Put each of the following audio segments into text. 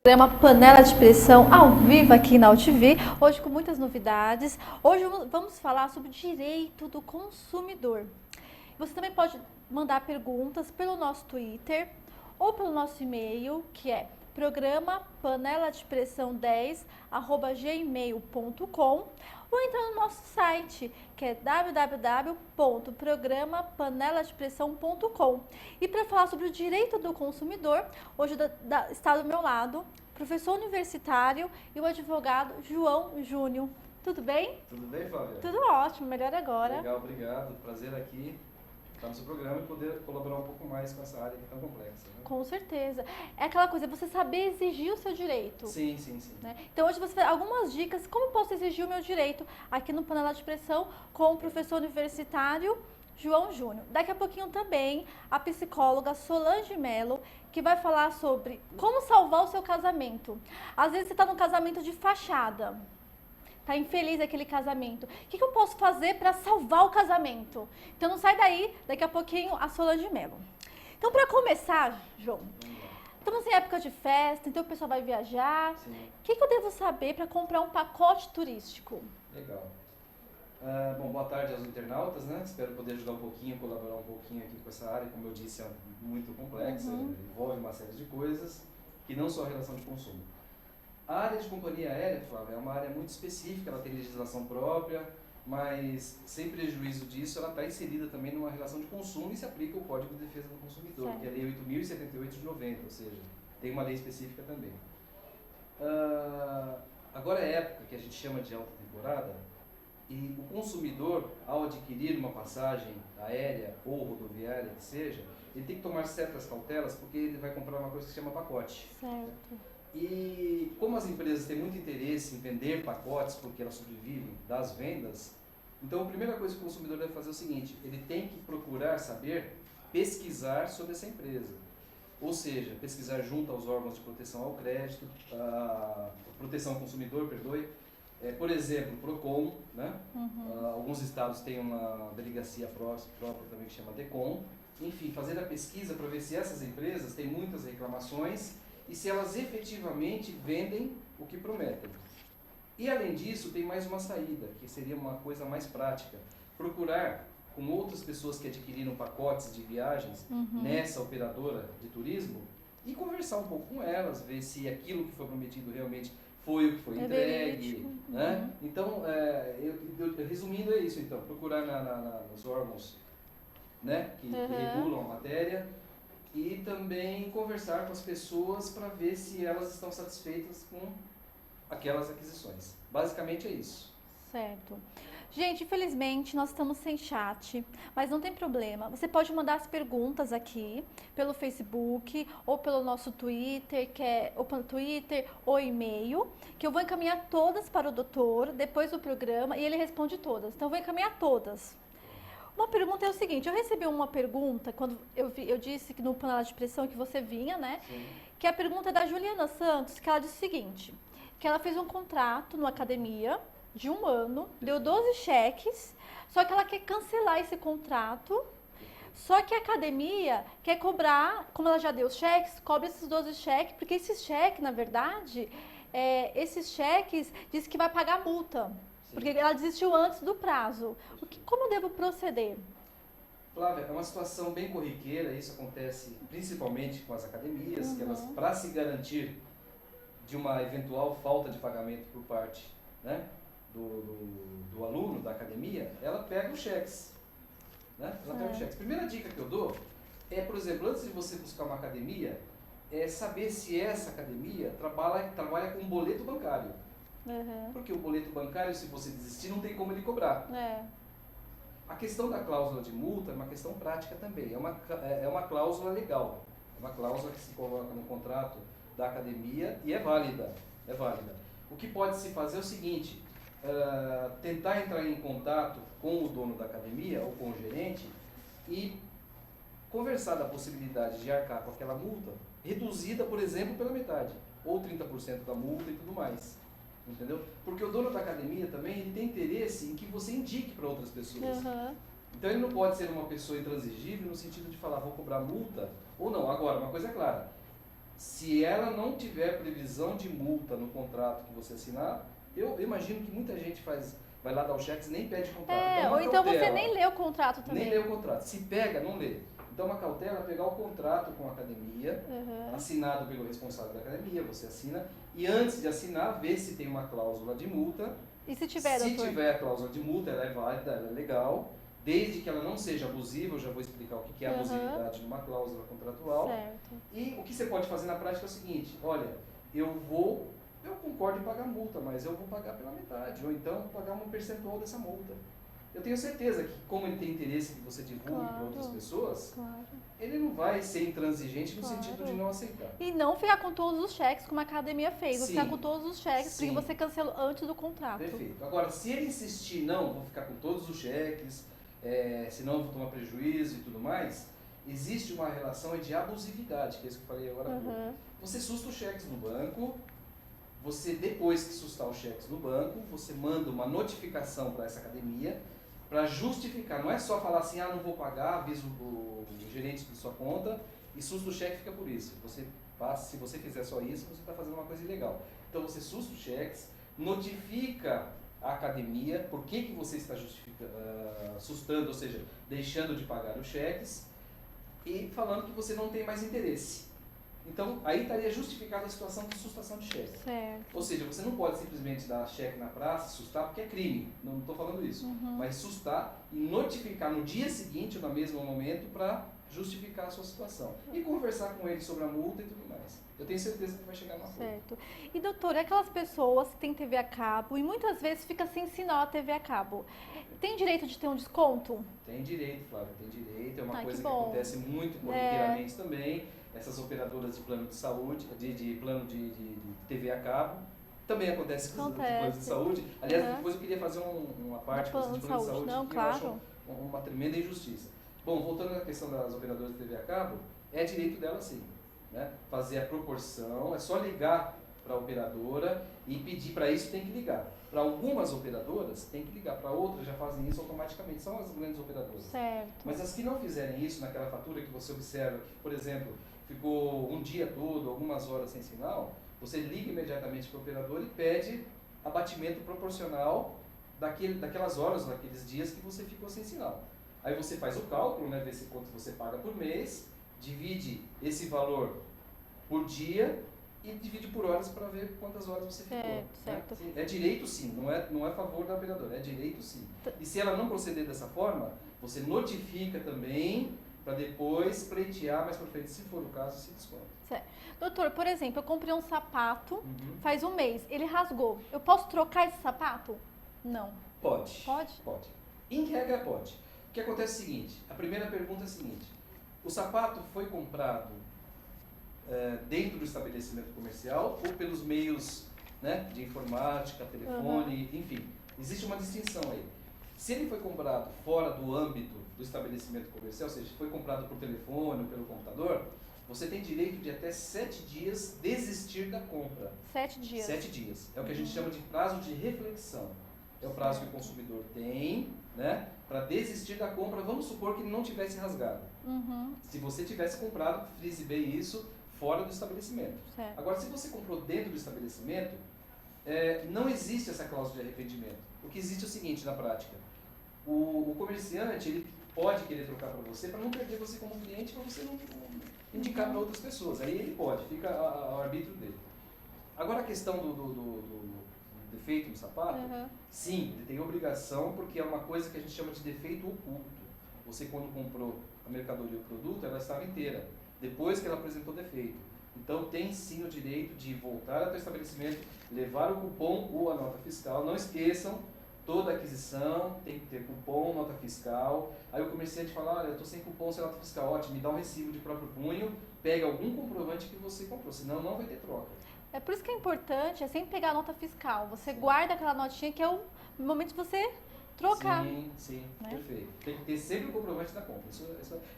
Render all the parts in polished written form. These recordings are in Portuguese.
Programa Panela de Pressão ao vivo aqui na UTV, hoje com muitas novidades. Hoje vamos falar sobre o direito do consumidor. Você também pode mandar perguntas pelo nosso Twitter ou pelo nosso e-mail, que é programa paneladepressão10@gmail.com, ou entrar no nosso site, que é www.programapaneladepressão.com. E para falar sobre o direito do consumidor, hoje está do meu lado professor universitário e o advogado João Júnior. Tudo bem? Tudo bem, Flávia? Tudo ótimo, melhor agora. Legal, obrigado. Prazer aqui estar no seu programa e poder colaborar um pouco mais com essa área que é tão complexa. Né? Com certeza. É aquela coisa, você saber exigir o seu direito. Sim. Né? Então hoje você vai algumas dicas, como posso exigir o meu direito aqui no Panela de Pressão com o professor universitário João Júnior. Daqui a pouquinho também a psicóloga Solange Mello, que vai falar sobre como salvar o seu casamento. Às vezes você está num casamento de fachada, está infeliz aquele casamento. O que eu posso fazer para salvar o casamento? Então não sai daí, daqui a pouquinho a Solange Mello. Então para começar, João, estamos em época de festa, então o pessoal vai viajar. Sim. O que eu devo saber para comprar um pacote turístico? Legal. Bom, boa tarde aos internautas, né? Espero poder ajudar um pouquinho, colaborar um pouquinho aqui com essa área. Como eu disse, é muito complexa, envolve uma série de coisas que não só a relação de consumo. A área de companhia aérea, Flávia, é uma área muito específica, ela tem legislação própria, mas sem prejuízo disso, ela está inserida também numa relação de consumo e se aplica o Código de Defesa do Consumidor, certo, que é a Lei 8.078 de 90, ou seja, tem uma lei específica também. Agora é época que a gente chama de alta temporada, e o consumidor, ao adquirir uma passagem aérea ou rodoviária, que seja, ele tem que tomar certas cautelas, porque ele vai comprar uma coisa que se chama pacote. Certo. E como as empresas têm muito interesse em vender pacotes, porque elas sobrevivem das vendas, então a primeira coisa que o consumidor deve fazer é o seguinte: ele tem que procurar saber, pesquisar sobre essa empresa. Ou seja, pesquisar junto aos órgãos de proteção ao crédito, proteção ao consumidor, perdoe. Por exemplo, PROCON, né? Alguns estados têm uma delegacia própria também que chama DECOM. Enfim, fazer a pesquisa para ver se essas empresas têm muitas reclamações e se elas efetivamente vendem o que prometem. E além disso, tem mais uma saída, que seria uma coisa mais prática. Procurar com outras pessoas que adquiriram pacotes de viagens nessa operadora de turismo e conversar um pouco com elas, ver se aquilo que foi prometido realmente foi o que foi entregue, né? Então, resumindo é isso, então, procurar nos órgãos, né, que regulam a matéria e também conversar com as pessoas para ver se elas estão satisfeitas com aquelas aquisições. Basicamente é isso. Certo. Gente, infelizmente nós estamos sem chat, mas não tem problema. Você pode mandar as perguntas aqui pelo Facebook ou pelo nosso Twitter, ou e-mail, que eu vou encaminhar todas para o doutor depois do programa e ele responde todas. Então eu vou encaminhar todas. Uma pergunta é o seguinte: eu recebi uma pergunta quando eu disse que no Panela de Pressão que você vinha, né? Sim. Que é a pergunta da Juliana Santos, que ela disse o seguinte: que ela fez um contrato numa academia de 1 ano, deu 12 cheques, só que ela quer cancelar esse contrato, só que a academia quer cobrar, como ela já deu os cheques, cobra esses 12 cheques, porque esses cheques, na verdade, esses cheques diz que vai pagar multa, porque ela desistiu antes do prazo. Como eu devo proceder? Flávia, é uma situação bem corriqueira, isso acontece principalmente com as academias, que elas, para se garantir de uma eventual falta de pagamento por parte, né, do aluno da academia, ela pega os cheques. Né? Ela pega os cheques. Primeira dica que eu dou é, por exemplo, antes de você buscar uma academia, é saber se essa academia trabalha com um boleto bancário. Porque o boleto bancário, se você desistir, não tem como ele cobrar. A questão da cláusula de multa é uma questão prática também. É uma cláusula legal. É uma cláusula que se coloca no contrato da academia e é válida. É válida. O que pode se fazer é o seguinte: tentar entrar em contato com o dono da academia ou com o gerente e conversar da possibilidade de arcar com aquela multa, reduzida, por exemplo, pela metade, ou 30% da multa e tudo mais. Entendeu? Porque o dono da academia também ele tem interesse em que você indique para outras pessoas. Então ele não pode ser uma pessoa intransigível no sentido de falar, vou cobrar multa, ou não. Agora, uma coisa é clara: Se ela não tiver previsão de multa no contrato que você assinar, eu imagino que muita gente vai lá dar o cheque e nem pede contrato. Ou então você nem lê o contrato também. Nem lê o contrato. Se pega, não lê. Então, uma cautela é pegar o contrato com a academia, assinado pelo responsável da academia, você assina, e antes de assinar, ver se tem uma cláusula de multa. E se tiver, Se doutor? tiver a cláusula de multa, ela é válida, ela é legal, desde que ela não seja abusiva. Eu já vou explicar o que é abusividade numa cláusula contratual. Certo. E o que você pode fazer na prática é o seguinte: olha, eu concordo em pagar multa, mas eu vou pagar pela metade, ou então vou pagar um percentual dessa multa. Eu tenho certeza que, como ele tem interesse que você divulgue para outras pessoas, ele não vai ser intransigente no sentido de não aceitar. E não ficar com todos os cheques, como a academia fez. Vou ficar com todos os cheques, porque você cancelou antes do contrato. Perfeito. Agora, se ele insistir, não, vou ficar com todos os cheques, senão eu vou tomar prejuízo e tudo mais, existe uma relação de abusividade, que é isso que eu falei agora há pouco. Você susta os cheques no banco, depois que sustar os cheques no banco, você manda uma notificação para essa academia, para justificar. Não é só falar assim, não vou pagar, aviso o gerente de sua conta e susta o cheque, fica por isso. Se você fizer só isso, você está fazendo uma coisa ilegal. Então você susta os cheques, notifica a academia por que você está sustando, ou seja, deixando de pagar os cheques, e falando que você não tem mais interesse. Então, aí estaria justificada a situação de sustação de cheque. Certo. Ou seja, você não pode simplesmente dar cheque na praça, sustar, porque é crime. Não estou falando isso. Mas sustar e notificar no dia seguinte, ou no mesmo momento, para justificar a sua situação. E conversar com ele sobre a multa e tudo mais. Eu tenho certeza que vai chegar no acordo. Certo. E, doutor, aquelas pessoas que têm TV a cabo e muitas vezes fica sem sinal a TV a cabo, tem direito de ter um desconto? Tem direito, Flávia, tem direito. É uma coisa que acontece muito corriqueiramente também. Essas operadoras de plano de saúde, de plano de TV a cabo, também acontece com os planos de saúde. Aliás, depois eu queria fazer uma parte com os planos de saúde, que eu acho uma tremenda injustiça. Bom, voltando à questão das operadoras de TV a cabo, é direito dela sim, né? Fazer a proporção, é só ligar para a operadora e pedir. Para isso tem que ligar. Para algumas operadoras tem que ligar, para outras já fazem isso automaticamente, são as grandes operadoras. Certo. Mas as que não fizerem isso, naquela fatura que você observa, que, por exemplo, ficou um dia todo, algumas horas sem sinal, você liga imediatamente para o operador e pede abatimento proporcional daquelas horas, daqueles dias que você ficou sem sinal. Aí você faz o cálculo, né, vê se quanto você paga por mês, divide esse valor por dia e divide por horas para ver quantas horas você ficou. Certo. Né? É direito sim, não é a favor da operadora, é direito sim. E se ela não proceder dessa forma, você notifica também para depois pleitear mais para frente, se for o caso, se desconta. Certo. Doutor, por exemplo, eu comprei um sapato faz um mês, ele rasgou. Eu posso trocar esse sapato? Não. Pode. Pode? Pode. Em regra, pode. O que acontece é o seguinte, a primeira pergunta é a seguinte: o sapato foi comprado dentro do estabelecimento comercial ou pelos meios, né, de informática, telefone, enfim, existe uma distinção aí. Se ele foi comprado fora do âmbito do estabelecimento comercial, ou seja, foi comprado por telefone ou pelo computador, você tem direito de até 7 dias desistir da compra. 7 dias? 7 dias. É o que a gente chama de prazo de reflexão. É o prazo que o consumidor tem, né, para desistir da compra. Vamos supor que ele não tivesse rasgado. Se você tivesse comprado, frise bem isso, fora do estabelecimento. Certo. Agora, se você comprou dentro do estabelecimento, não existe essa cláusula de arrependimento. O que existe é o seguinte, na prática: o comerciante, ele pode querer trocar para você, para não perder você como cliente, para você não indicar para outras pessoas. Aí ele pode, fica ao arbítrio dele. Agora, a questão do defeito no sapato, sim, ele tem obrigação, porque é uma coisa que a gente chama de defeito oculto. Você, quando comprou a mercadoria ou o produto, ela estava inteira, depois que ela apresentou defeito. Então, tem sim o direito de voltar ao estabelecimento, levar o cupom ou a nota fiscal. Não esqueçam, toda aquisição tem que ter cupom, nota fiscal. Aí o comerciante fala: olha, eu estou sem cupom, sem nota fiscal, ótimo, me dá um recibo de próprio punho, pega algum comprovante que você comprou, senão não vai ter troca. É por isso que é importante, sempre pegar a nota fiscal. Você guarda aquela notinha que é o momento de você trocar. Sim, né? Perfeito. Tem que ter sempre o comprovante da compra. Isso,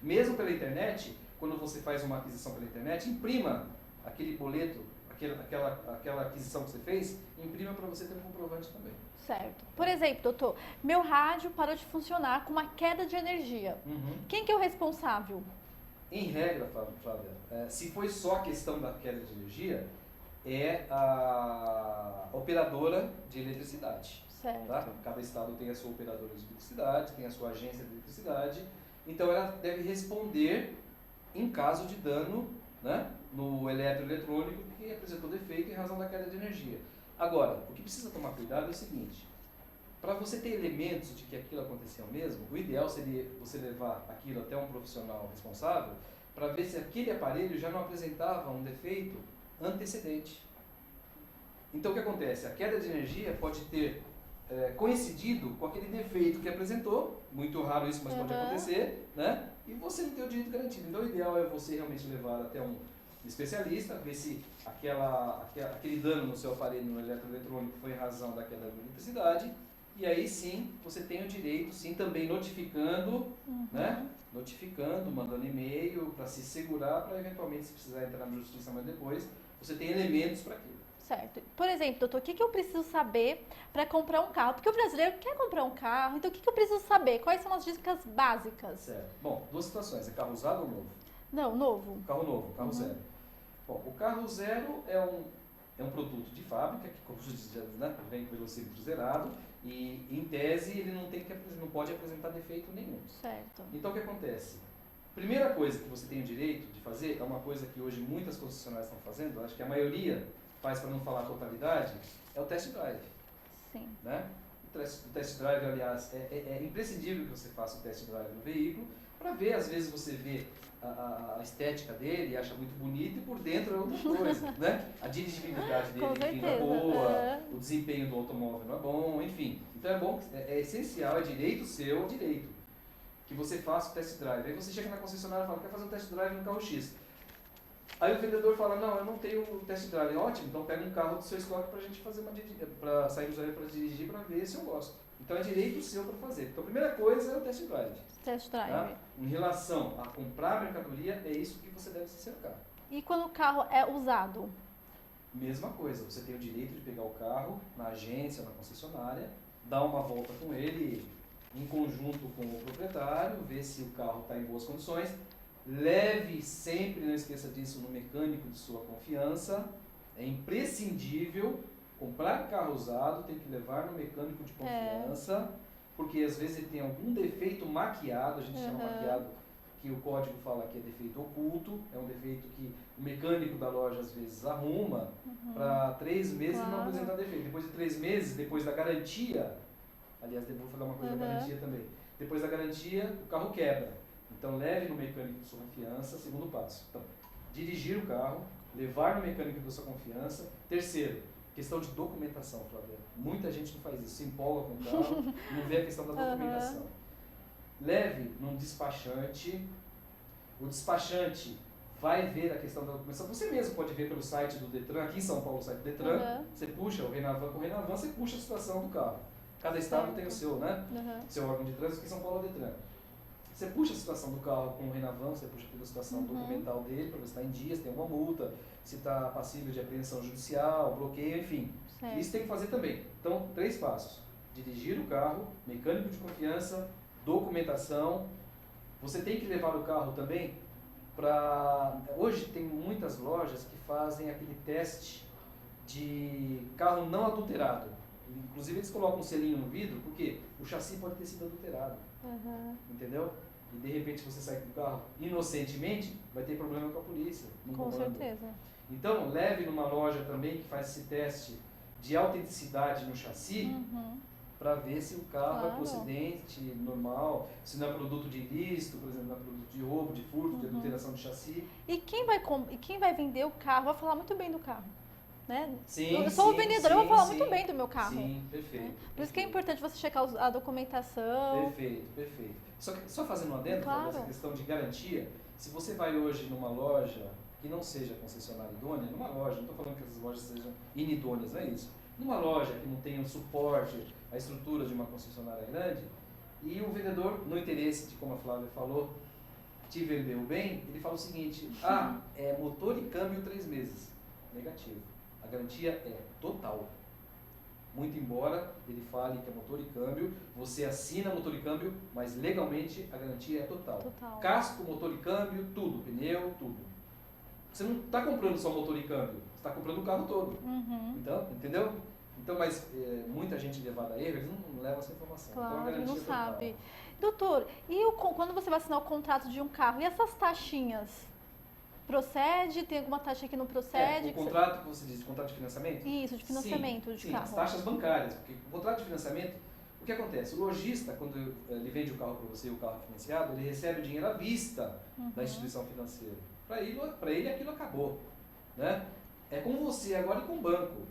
mesmo pela internet, quando você faz uma aquisição pela internet, imprima aquele boleto, aquela aquisição que você fez, imprima para você ter um comprovante também. Certo. Por exemplo, doutor, meu rádio parou de funcionar com uma queda de energia. Quem que é o responsável? Em regra, Flávia, se foi só questão da queda de energia, é a operadora de eletricidade. Certo. Tá? Cada estado tem a sua operadora de eletricidade, tem a sua agência de eletricidade, então ela deve responder em caso de dano, né, no eletroeletrônico que apresentou defeito em razão da queda de energia. Agora, o que precisa tomar cuidado é o seguinte: para você ter elementos de que aquilo aconteceu mesmo, o ideal seria você levar aquilo até um profissional responsável para ver se aquele aparelho já não apresentava um defeito antecedente. Então o que acontece? A queda de energia pode ter coincidido com aquele defeito que apresentou, muito raro isso, mas pode acontecer, né? E você não tem o direito garantido. Então o ideal é você realmente levar até um especialista, ver se aquele dano no seu aparelho no eletroeletrônico foi em razão da queda de eletricidade, e aí sim você tem o direito, sim, também notificando, né? Notificando, mandando e-mail para se segurar, para eventualmente, se precisar entrar na justiça mais depois, você tem elementos para aquilo. Certo. Por exemplo, doutor, o que eu preciso saber para comprar um carro? Porque o brasileiro quer comprar um carro, então o que eu preciso saber? Quais são as dicas básicas? Certo. Bom, duas situações. É carro usado ou novo? Não, novo. Carro novo, carro zero. Bom, o carro zero é um produto de fábrica, que como diz, né, vem com velocímetro zerado, e em tese ele não pode apresentar defeito nenhum. Certo. Então o que acontece? Primeira coisa que você tem o direito de fazer, é uma coisa que hoje muitas concessionárias estão fazendo, acho que a maioria faz, para não falar a totalidade, é o test drive. Sim. Né? O test drive, aliás, é imprescindível que você faça o test drive no veículo, para ver, às vezes você vê a estética dele e acha muito bonito, e por dentro é outra coisa, né? A dirigibilidade dele não é boa, o desempenho do automóvel não é bom, enfim. Então é bom, é essencial, é direito seu, que você faça o test drive. Aí você chega na concessionária e fala, quer fazer um test drive no carro X. Aí o vendedor fala, não, eu não tenho test drive. Ótimo, então pega um carro do seu estoque pra gente fazer para sair do zero para dirigir, para ver se eu gosto. Então é direito seu para fazer. Então a primeira coisa é o test drive. Test drive. Tá? Em relação a comprar mercadoria, é isso que você deve se cercar. E quando o carro é usado? Mesma coisa, você tem o direito de pegar o carro na agência, na concessionária, dar uma volta com ele em conjunto com o proprietário, ver se o carro está em boas condições. Leve sempre, não esqueça disso, no mecânico de sua confiança. É imprescindível comprar carro usado, tem que levar no mecânico de confiança, porque às vezes ele tem algum defeito maquiado, a gente chama maquiado, que o código fala que é defeito oculto, é um defeito que o mecânico da loja às vezes arruma para 3 meses e não apresentar defeito. Depois de 3 meses, depois da garantia, aliás, vou falar uma coisa da garantia também, depois da garantia o carro quebra. Então leve no mecânico de sua confiança, segundo passo. Então, dirigir o carro, levar no mecânico da sua confiança. Terceiro, questão de documentação, Flávia. Muita gente não faz isso, se empolga com o carro, não vê a questão da documentação. Leve num despachante, o despachante vai ver a questão da documentação. Você mesmo pode ver pelo site do Detran, aqui em São Paulo, o site do Detran, você puxa o Renavan com o Renavan, você puxa a situação do carro. Cada estado tem o seu, né? Seu órgão de trânsito, aqui em São Paulo é o Detran. Você puxa a situação do carro com o Renavan, você puxa toda a situação documental dele, para ver se está em dia, se tem alguma multa, se está passível de apreensão judicial, bloqueio, enfim. Certo. Isso tem que fazer também. Então, 3 passos. Dirigir o carro, mecânico de confiança, documentação. Você tem que levar o carro também para... Hoje tem muitas lojas que fazem aquele teste de carro não adulterado. Inclusive eles colocam um selinho no vidro, porque o chassi pode ter sido adulterado. Entendeu? E de repente você sai com o carro inocentemente, vai ter problema com a polícia. Com certeza. Então, leve numa loja também que faz esse teste de autenticidade no chassi, para ver se o carro é procedente, normal, se não é produto de ilícito, por exemplo, não é produto de roubo, de furto, de adulteração de chassi. E quem vai vender o carro vai falar muito bem do carro. Né? Sim, eu sou o vendedor, eu vou falar muito bem do meu carro. Sim, perfeito. Por isso que é importante você checar a documentação. Perfeito. Só fazendo um adendo, essa questão de garantia, se você vai hoje numa loja que não seja concessionária idônea, numa loja, não estou falando que essas lojas sejam inidôneas, não é isso. Numa loja que não tenha o suporte, a estrutura de uma concessionária grande, e o vendedor, no interesse de, como a Flávia falou, te vendeu bem, ele fala o seguinte, é motor e câmbio 3 meses. Negativo. A garantia é total. Muito embora ele fale que é motor e câmbio, você assina motor e câmbio, mas legalmente a garantia é total. Total. Casco, motor e câmbio, tudo, pneu, tudo. Você não está comprando só motor e câmbio, você está comprando o carro todo. Uhum. Então, entendeu? Então, mas muita gente levada a erro, eles não levam essa informação. Então, a Claro, garantia não é total. sabe. Doutor, e quando você vai assinar o contrato de um carro, e essas taxinhas? Procede? Tem alguma taxa que não procede? O contrato que você diz, o contrato de financiamento? Isso, de financiamento de sim, carro. as taxas bancárias, porque o contrato de financiamento, o que acontece? O lojista, quando ele vende o carro para você e o carro é financiado, ele recebe o dinheiro à vista da instituição financeira. Para ele aquilo acabou, né? É com você agora e com o banco.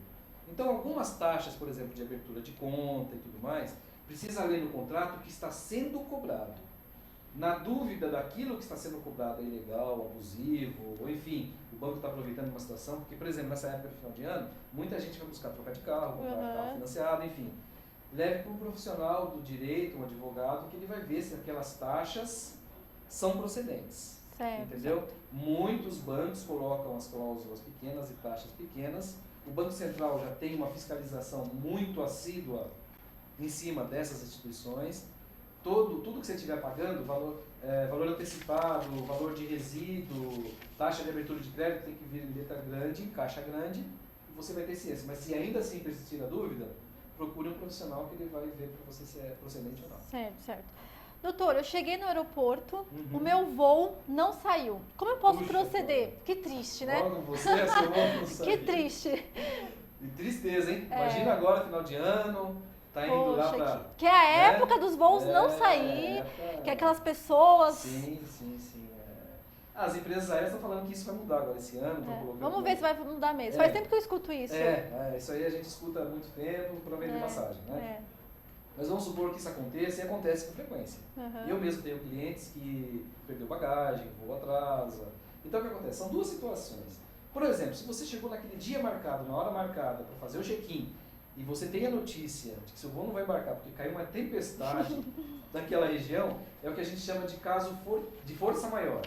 Então, algumas taxas, por exemplo, de abertura de conta e tudo mais, precisa ler no contrato que está sendo cobrado. Na dúvida daquilo que está sendo cobrado é ilegal, abusivo, ou enfim, o banco está aproveitando uma situação, porque, por exemplo, nessa época de final de ano, muita gente vai buscar trocar de carro, comprar carro financiado, enfim. Leve para um profissional do direito, um advogado, que ele vai ver se aquelas taxas são procedentes. Certo. Entendeu? Muitos bancos colocam as cláusulas pequenas e taxas pequenas. O Banco Central já tem uma fiscalização muito assídua em cima dessas instituições. Tudo que você estiver pagando, valor antecipado, valor de resíduo, taxa de abertura de crédito, tem que vir em letra grande, em caixa grande, e você vai ter ciência. Mas se ainda assim persistir a dúvida, procure um profissional que ele vai ver para você se é procedente ou não. Certo, certo. Doutor, eu cheguei no aeroporto, o meu voo não saiu. Como eu posso proceder? Cara. Que triste, né? Logo você, seu voo não saiu. Que triste. E tristeza, hein? Imagina agora, final de ano, tá indo lá pra... Que é a época dos voos não sair, que aquelas pessoas... Sim. As empresas aéreas estão falando que isso vai mudar agora esse ano. Vamos ver se vai mudar mesmo. Faz tempo que eu escuto isso. Isso aí a gente escuta há muito tempo para vender passagem, né? É. Mas vamos supor que isso aconteça e acontece com frequência. Eu mesmo tenho clientes que perdeu bagagem, voo atrasa. Então o que acontece? São duas situações. Por exemplo, se você chegou naquele dia marcado, na hora marcada para fazer o check-in, e você tem a notícia de que seu voo não vai embarcar porque caiu uma tempestade naquela região, é o que a gente chama de caso de força maior.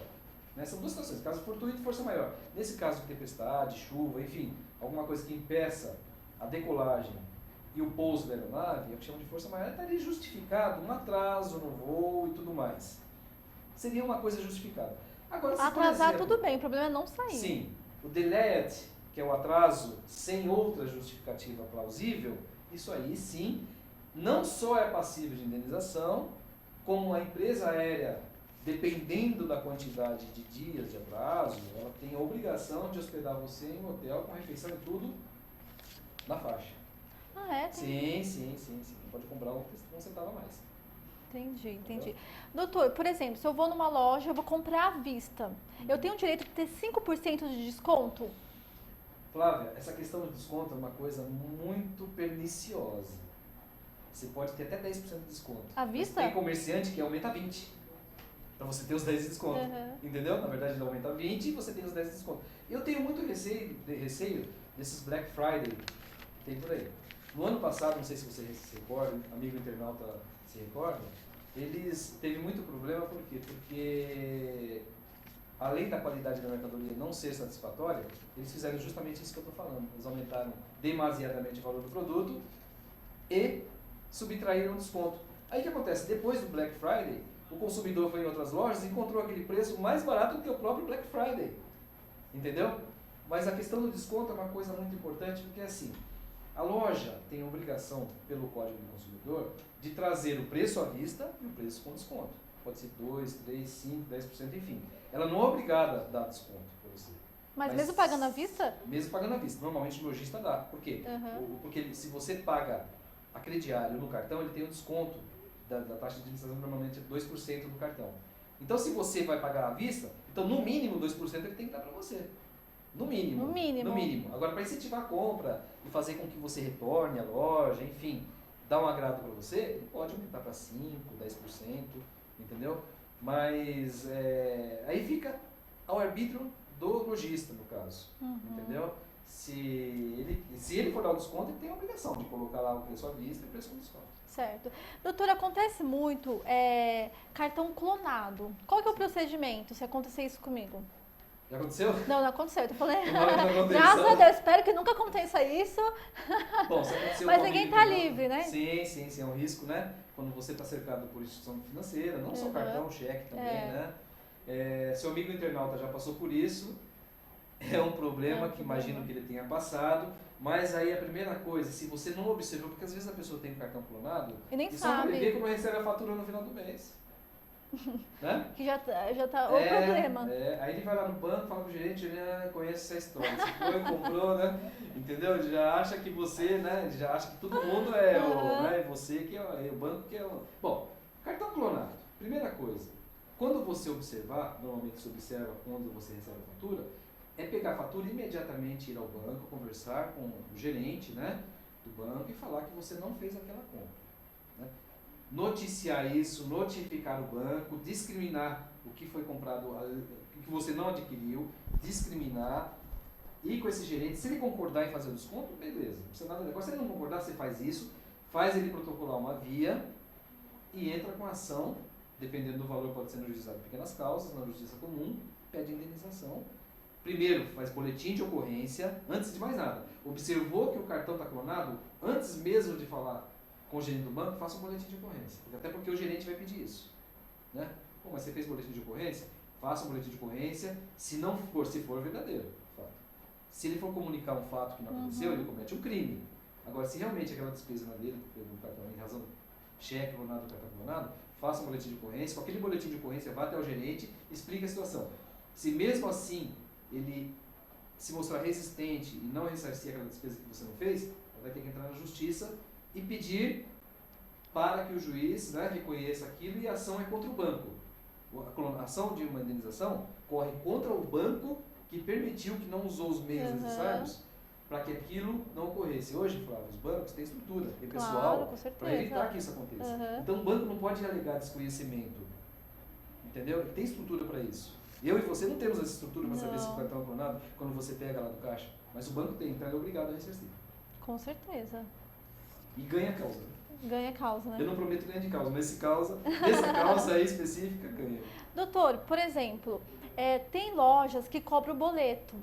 Né? São duas situações, caso fortuito e força maior. Nesse caso de tempestade, chuva, enfim, alguma coisa que impeça a decolagem e o pouso da aeronave, é o que chama de força maior, estaria justificado um atraso no voo e tudo mais. Seria uma coisa justificada. Agora, se, atrasar, por exemplo, tudo bem, o problema é não sair. Sim. O delayed, que é o atraso sem outra justificativa plausível, isso aí sim, não só é passível de indenização, como a empresa aérea, dependendo da quantidade de dias de atraso, ela tem a obrigação de hospedar você em um hotel com refeição e tudo na faixa. Ah, é? Sim. Pode comprar um centavo a mais. Entendi. Doutor, por exemplo, se eu vou numa loja, eu vou comprar à vista, eu tenho o direito de ter 5% de desconto? Flávia, essa questão do desconto é uma coisa muito perniciosa. Você pode ter até 10% de desconto. À vista? Tem comerciante que aumenta 20%. Para você ter os 10% de desconto. Entendeu? Na verdade, ele aumenta 20% e você tem os 10% de desconto. Eu tenho muito receio desses Black Friday que tem por aí. No ano passado, não sei se você se recorda, amigo internauta se recorda, eles teve muito problema, por quê? Porque além da qualidade da mercadoria não ser satisfatória, eles fizeram justamente isso que eu estou falando. Eles aumentaram demasiadamente o valor do produto e subtraíram o desconto. Aí o que acontece? Depois do Black Friday, o consumidor foi em outras lojas e encontrou aquele preço mais barato do que o próprio Black Friday. Entendeu? Mas a questão do desconto é uma coisa muito importante, porque assim, a loja tem a obrigação, pelo Código do Consumidor, de trazer o preço à vista e o preço com desconto. Pode ser 2, 3, 5, 10%, enfim. Ela não é obrigada a dar desconto para você. Mas mesmo pagando à vista? Mesmo pagando à vista. Normalmente o lojista dá. Por quê? Porque se você paga a crediário no cartão, ele tem um desconto da taxa de administração, normalmente é 2% do cartão. Então, se você vai pagar à vista, então no mínimo 2% ele tem que dar para você. No mínimo. No mínimo. Agora, para incentivar a compra e fazer com que você retorne à loja, enfim, dar um agrado para você, ele pode aumentar para 5%, 10%, entendeu? Mas aí fica ao arbítrio do lojista, no caso, entendeu? Se ele for dar o desconto, ele tem a obrigação de colocar lá o preço à vista e o preço com desconto. Certo. Doutora, acontece muito cartão clonado. Qual que é o procedimento se acontecer isso comigo? Já aconteceu? Não, não aconteceu. Eu tô falando. Tomara que não aconteça. Graças a Deus, espero que nunca aconteça isso. Bom, se aconteceu Mas com ninguém alguém tá internauta- livre, né? Sim, é um risco, né? Quando você está cercado por instituição financeira, não só Uhum. cartão, cheque também, É. né? Seu amigo internauta já passou por isso, é um problema que imagino que ele tenha passado, mas aí a primeira coisa, se você não observou, porque às vezes a pessoa tem um cartão clonado, E nem e só vai ver sabe. como recebe a fatura no final do mês. Né? Que já tá o problema. Aí ele vai lá no banco, fala pro gerente, ele conhece essa história. Você foi, comprou, né? Entendeu? Ele já acha que você, né? Ele já acha que todo mundo é o, né? Você que é o banco que é o... Bom, cartão clonado. Primeira coisa, quando você observar, normalmente se observa quando você recebe a fatura, é pegar a fatura e imediatamente ir ao banco, conversar com o gerente, né? Do banco e falar que você não fez aquela compra. Né? Noticiar isso, notificar o banco, discriminar o que foi comprado, o que você não adquiriu, discriminar, ir com esse gerente, se ele concordar em fazer o desconto, beleza, não precisa nada de... Agora, se ele não concordar, você faz isso, faz ele protocolar uma via e entra com ação, dependendo do valor, pode ser no juizado de pequenas causas, na justiça comum, pede indenização. Primeiro, faz boletim de ocorrência, antes de mais nada. Observou que o cartão está clonado, antes mesmo de falar com o gerente do banco, faça um boletim de ocorrência. Até porque o gerente vai pedir isso. Né? Pô, mas você fez boletim de ocorrência? Faça um boletim de ocorrência, se for verdadeiro. Fato. Se ele for comunicar um fato que não aconteceu, ele comete um crime. Agora, se realmente aquela despesa na dele, no cartão, em razão do cheque clonado ou cartão clonado, faça um boletim de ocorrência. Com aquele boletim de ocorrência, vá até o gerente, explique a situação. Se mesmo assim ele se mostrar resistente e não ressarcir aquela despesa que você não fez, vai ter que entrar na justiça e pedir para que o juiz, né, reconheça aquilo, e a ação é contra o banco. A ação de uma indenização corre contra o banco que permitiu, que não usou os meios necessários para que aquilo não ocorresse. Hoje, Flávio, os bancos têm estrutura, tem pessoal para evitar que isso aconteça. Então o banco não pode alegar desconhecimento. Entendeu? Ele tem estrutura para isso. Eu e você não temos essa estrutura para saber se o cartão é clonado quando você pega lá do caixa. Mas o banco tem, então ele é obrigado a ressarcir. Com certeza. E ganha causa. Ganha causa, né? Eu não prometo ganhar de causa, mas nessa causa aí específica, ganha. Doutor, por exemplo, tem lojas que cobram o boleto.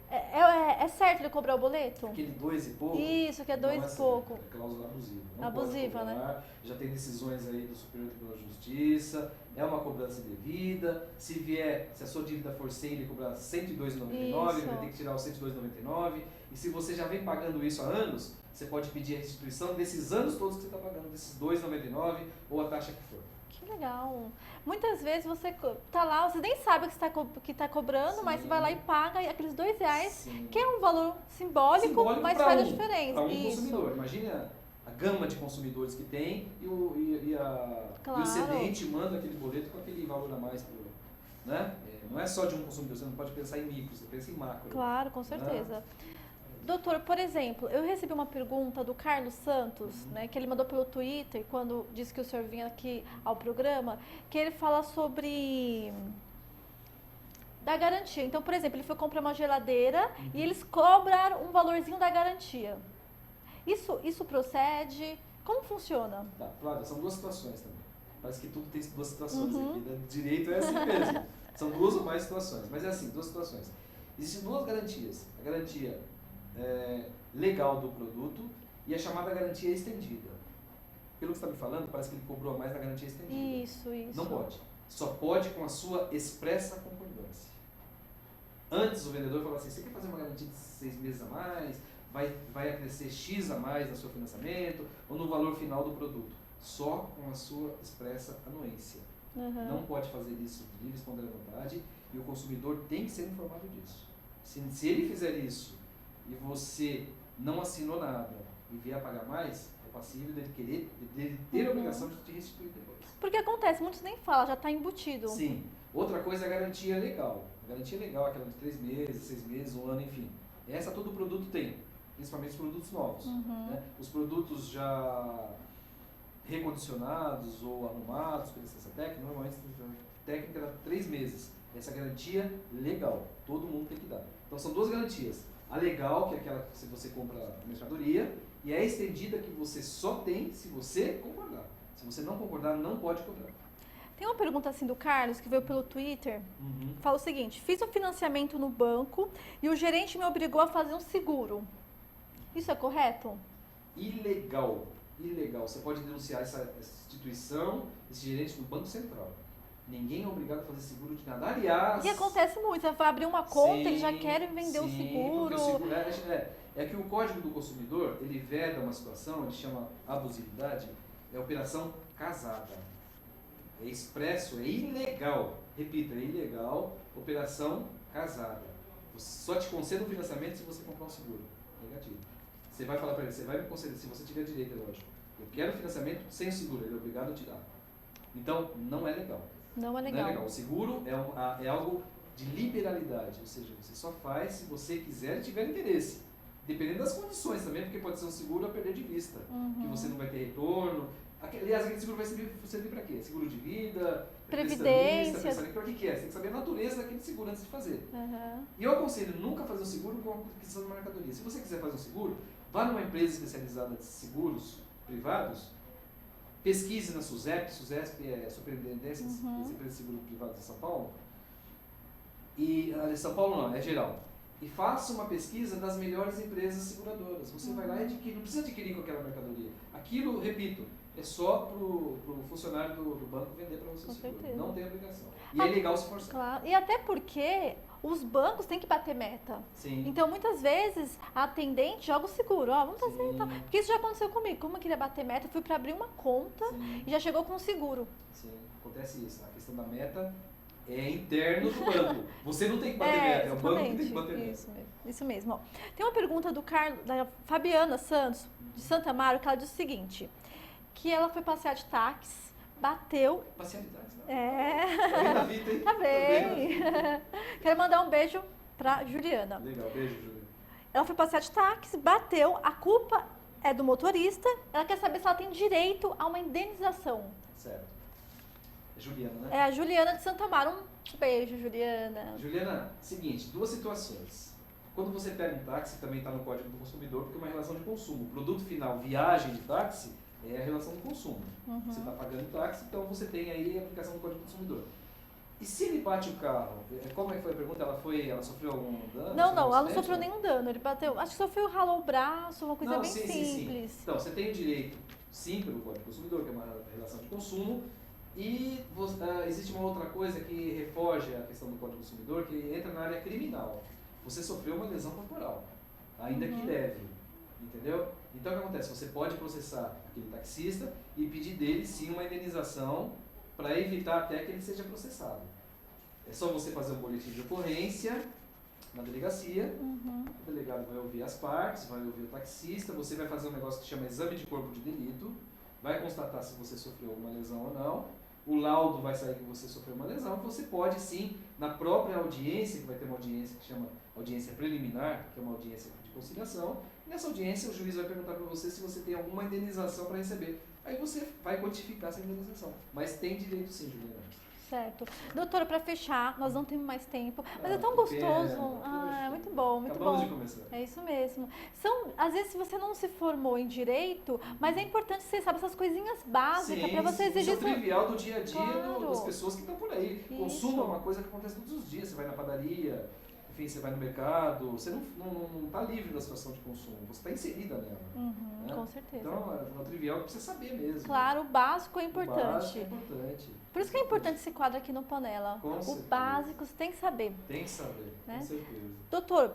É certo ele cobrar o boleto? Aquele 2 e pouco? Isso, que é 2 e pouco. É cláusula abusiva. Não Abusiva, pode cobrar, né? Já tem decisões aí do Superior Tribunal de Justiça, é uma cobrança devida. Se a sua dívida for 100, ele cobrar R$ 102,99, ele vai ter que tirar os R$ 102,99. E se você já vem pagando isso há anos, você pode pedir a restituição desses anos todos que você está pagando, desses R$ 2,99 ou a taxa que for. Que legal. Muitas vezes você tá lá, você nem sabe que está cobrando, Sim. mas você vai lá e paga aqueles R$ 2, Sim. que é um valor simbólico mas faz a diferença. Para um consumidor. Imagina a gama de consumidores que tem e o cedente manda aquele boleto com aquele valor a mais. Né? Não é só de um consumidor, você não pode pensar em micro, você pensa em macro. Claro, com certeza. Né? Doutor, por exemplo, eu recebi uma pergunta do Carlos Santos, né, que ele mandou pelo Twitter, quando disse que o senhor vinha aqui ao programa, que ele fala sobre da garantia. Então, por exemplo, ele foi comprar uma geladeira e eles cobraram um valorzinho da garantia. Isso procede? Como funciona? Tá, Flávia, são duas situações também. Parece que tudo tem duas situações aqui, né? Direito é assim mesmo. São duas ou mais situações, mas é assim, duas situações. Existem duas garantias. A garantia legal do produto e a chamada garantia estendida. Pelo que você está me falando, parece que ele cobrou a mais na garantia estendida. Isso. Não pode. Só pode com a sua expressa concordância. Antes o vendedor falou assim, você quer fazer uma garantia de 6 meses a mais? Vai acrescer X a mais no seu financiamento ou no valor final do produto? Só com a sua expressa anuência. Não pode fazer isso de livre e espontânea vontade e o consumidor tem que ser informado disso. Se ele fizer isso e você não assinou nada e vier a pagar mais, é passível dele ter a obrigação de te restituir depois. Porque acontece, muitos nem falam, já está embutido. Sim. Outra coisa é a garantia legal. A garantia legal é aquela de 3 meses, 6 meses, 1 ano, enfim. Essa todo produto tem, principalmente os produtos novos. Né? Os produtos já recondicionados ou arrumados com licença técnica, normalmente a técnica dá 3 meses. Essa garantia legal, todo mundo tem que dar. Então são duas garantias. A legal, que é aquela que você compra a mercadoria, e a estendida que você só tem se você concordar. Se você não concordar, não pode cobrar. Tem uma pergunta assim do Carlos, que veio pelo Twitter. Uhum. Fala o seguinte: fiz um financiamento no banco e o gerente me obrigou a fazer um seguro. Isso é correto? Ilegal. Ilegal. Você pode denunciar essa instituição, esse gerente do Banco Central. Ninguém é obrigado a fazer seguro de nada. Aliás... E acontece muito, você vai abrir uma conta, sim, eles já querem vender o sim, seguro. Porque o seguro é que o Código do Consumidor, ele veda uma situação, ele chama abusividade, é operação casada. É expresso, é ilegal. Repita, é ilegal, operação casada. Só te concede um financiamento se você comprar um seguro. Negativo. Você vai falar para ele, você vai me conceder, se você tiver direito, é lógico. Eu quero financiamento sem o seguro, ele é obrigado a te dar. Então, não é legal. Não é legal. Não é legal. O seguro é algo de liberalidade, ou seja, você só faz se você quiser e tiver interesse. Dependendo das condições também, porque pode ser um seguro a perder de vista, que você não vai ter retorno. Aliás, aquele seguro vai servir para quê? Seguro de vida, previdência. Para que é? Você tem que saber a natureza daquele seguro antes de fazer. Uhum. E eu aconselho nunca fazer um seguro com a aquisição de uma mercadoria. Se você quiser fazer um seguro, vá numa empresa especializada de seguros privados, pesquise na SUSEP é a Superintendência das Empresas de Seguro Privadas de São Paulo, e de São Paulo não, é geral. E faça uma pesquisa das melhores empresas seguradoras. Você vai lá e adquire, não precisa adquirir com aquela mercadoria. Aquilo, repito, é só para o funcionário do banco vender para você o seguro. Certeza. Não tem obrigação. E é legal se forçar. Claro. E até porque os bancos têm que bater meta. Sim. Então, muitas vezes, a atendente joga o seguro. Ó, vamos fazer então. Porque isso já aconteceu comigo. Como eu queria bater meta, eu fui para abrir uma conta e já chegou com um seguro. Sim, acontece isso. A questão da meta é interno do banco. Você não tem que bater meta, é o banco que tem que bater meta. Isso mesmo. Ó. Tem uma pergunta da Fabiana Santos, de Santa Amaro, que ela diz o seguinte, que ela foi passear de táxi, bateu... Passear de táxi, não? É... Tá bem. Quero mandar um beijo pra Juliana. Legal, beijo, Juliana. Ela foi passear de táxi, bateu, a culpa é do motorista, ela quer saber se ela tem direito a uma indenização. Certo. É Juliana, né? É a Juliana de Santa Amaro. Um beijo, Juliana. Juliana, seguinte, duas situações. Quando você pega um táxi, também está no Código do Consumidor, porque é uma relação de consumo. O produto final, viagem de táxi, é a relação de consumo. Você está pagando táxi, então você tem aí a aplicação do Código do Consumidor. E se ele bate o carro, como é que foi a pergunta? Ela sofreu algum dano? Não, ela não sofreu nenhum dano. Ele bateu, acho que sofreu, ralou o braço, uma coisa bem sim, simples. Sim. Então, você tem o direito, sim, pelo Código do Consumidor, que é uma relação de consumo, e existe uma outra coisa que refoge a questão do Código do Consumidor, que entra na área criminal. Você sofreu uma lesão corporal, ainda que leve, entendeu? Então, o que acontece? Você pode processar aquele taxista e pedir dele, sim, uma indenização para evitar até que ele seja processado. É só você fazer um boletim de ocorrência na delegacia, o delegado vai ouvir as partes, vai ouvir o taxista, você vai fazer um negócio que chama exame de corpo de delito, vai constatar se você sofreu uma lesão ou não, o laudo vai sair que você sofreu uma lesão, você pode sim, na própria audiência, que vai ter uma audiência que chama audiência preliminar, que é uma audiência de conciliação, nessa audiência o juiz vai perguntar para você se você tem alguma indenização para receber. Aí você vai quantificar essa indenização. Mas tem direito sim, Juliana. Certo. Doutora, para fechar, nós não temos mais tempo, mas é tão gostoso. É muito bom, muito Acabamos bom. de começar. É isso mesmo. Às vezes você não se formou em direito, mas é importante você saber essas coisinhas básicas para você exigir. Isso é trivial do dia a dia Claro. das pessoas que estão por aí. Isso. Consumo é uma coisa que acontece todos os dias. Você vai na padaria, enfim, você vai no mercado, você não está livre da situação de consumo, você está inserida nela. Né? Com certeza. Então, é um trivial que precisa saber mesmo. Claro, o básico é importante. O básico é importante. Por isso que é importante esse quadro aqui no Panela. Com o certeza. básico você tem que saber. Tem que saber, Né? com certeza. Doutor,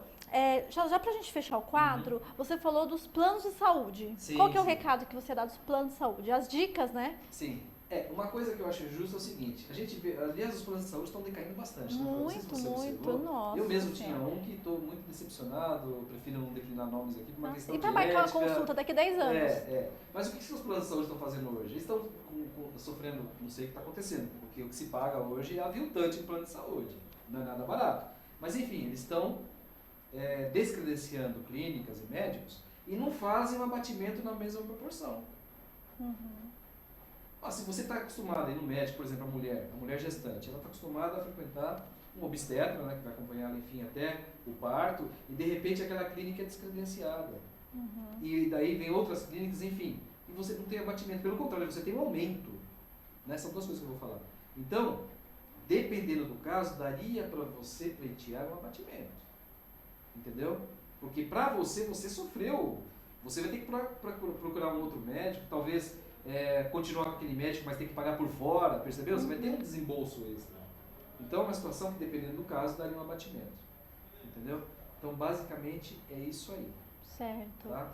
já para a gente fechar o quadro, você falou dos planos de saúde. Sim, Qual que é o sim. recado que você dá dos planos de saúde? As dicas, né? Sim. Uma coisa que eu acho justa é o seguinte, a gente vê, aliás, os planos de saúde estão decaindo bastante. Né? Não sei se você observou. Nossa. Eu mesmo tinha um que estou muito decepcionado, prefiro não declinar nomes aqui por uma questão E de para marcar ética. uma consulta daqui a 10 anos? Mas o que os planos de saúde estão fazendo hoje? Eles estão sofrendo, não sei o que está acontecendo, porque o que se paga hoje é aviltante em plano de saúde, não é nada barato. Mas enfim, eles estão descredenciando clínicas e médicos e não fazem um abatimento na mesma proporção. Se você está acostumado a ir no médico, por exemplo, a mulher gestante, ela está acostumada a frequentar um obstetra, né, que vai acompanhar ela, enfim, até o parto, e de repente aquela clínica é descredenciada. E daí vem outras clínicas, enfim, e você não tem abatimento, pelo contrário, você tem um aumento. Né? São duas coisas que eu vou falar. Então, dependendo do caso, daria para você pleitear um abatimento. Entendeu? Porque para você sofreu. Você vai ter que procurar um outro médico, talvez continuar com aquele médico, mas ter que pagar por fora, percebeu? Você vai ter um desembolso extra. Então, é uma situação que, dependendo do caso, daria um abatimento. Entendeu? Então, basicamente, é isso aí. Certo. Tá?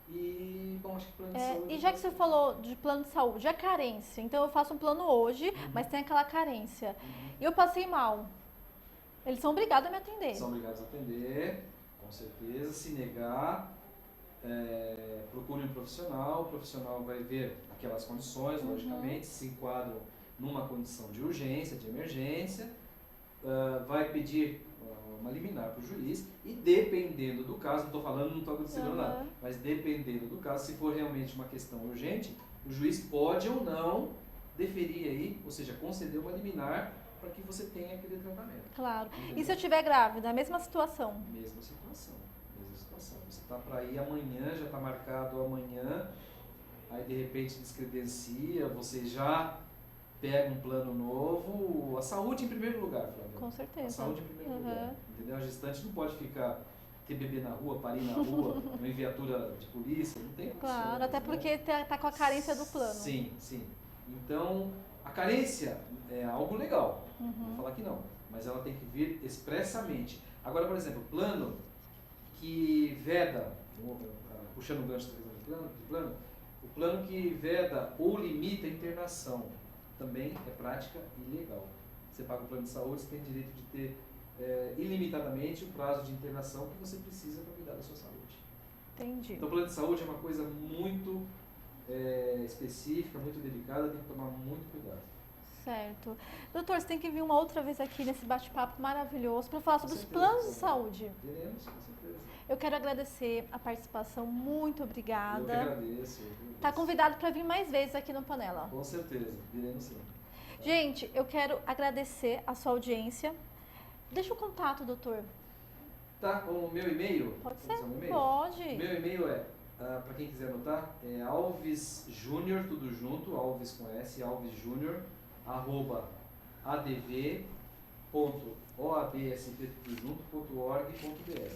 E, bom, acho que plano de saúde... E já que você falou de plano de saúde, a carência. Então, eu faço um plano hoje, mas tem aquela carência. E eu passei mal. Eles são obrigados a me atender. São obrigados a atender, com certeza. Se negar, procure um profissional. O profissional vai ver aquelas condições, logicamente, se enquadram numa condição de urgência, de emergência. Vai pedir uma liminar para o juiz e, dependendo do caso, não estou falando, não estou acontecendo nada, mas dependendo do caso, se for realmente uma questão urgente, o juiz pode ou não deferir aí, ou seja, conceder uma liminar para que você tenha aquele tratamento. Claro. Entendeu? E se eu estiver grávida, a mesma situação? Mesma situação, mesma situação. Você está para ir amanhã, já está marcado amanhã, aí de repente descredencia, você já pega um plano novo. A saúde em primeiro lugar, Flávia. Com certeza. A saúde em primeiro lugar. Entendeu? A gestante não pode ficar, ter bebê na rua, parir na rua, uma viatura de polícia, não tem condições. Claro, até porque tá com a carência do plano. Sim, sim. Então, a carência é algo legal, não vou falar que não, mas ela tem que vir expressamente. Agora, por exemplo, plano que veda, puxando o gancho do plano, o plano que veda ou limita a internação, também é prática ilegal. Você paga o plano de saúde, você tem direito de ter ilimitadamente o prazo de internação que você precisa para cuidar da sua saúde. Entendi. Então, o plano de saúde é uma coisa muito específica, muito delicada, tem que tomar muito cuidado. Certo. Doutor, você tem que vir uma outra vez aqui nesse bate-papo maravilhoso para falar sobre os planos de saúde. Veremos, com certeza. Eu quero agradecer a participação, muito obrigada. Eu que agradeço. Está convidado para vir mais vezes aqui no Panela. Com certeza, viremos sim. Gente, eu quero agradecer a sua audiência. Deixa o contato, doutor. Tá, o meu e-mail? Pode ser? O e-mail? Pode. O meu e-mail para quem quiser anotar, é Alves Júnior, tudo junto, Alves com S, Alves Júnior, @adv.oabsp.org.br.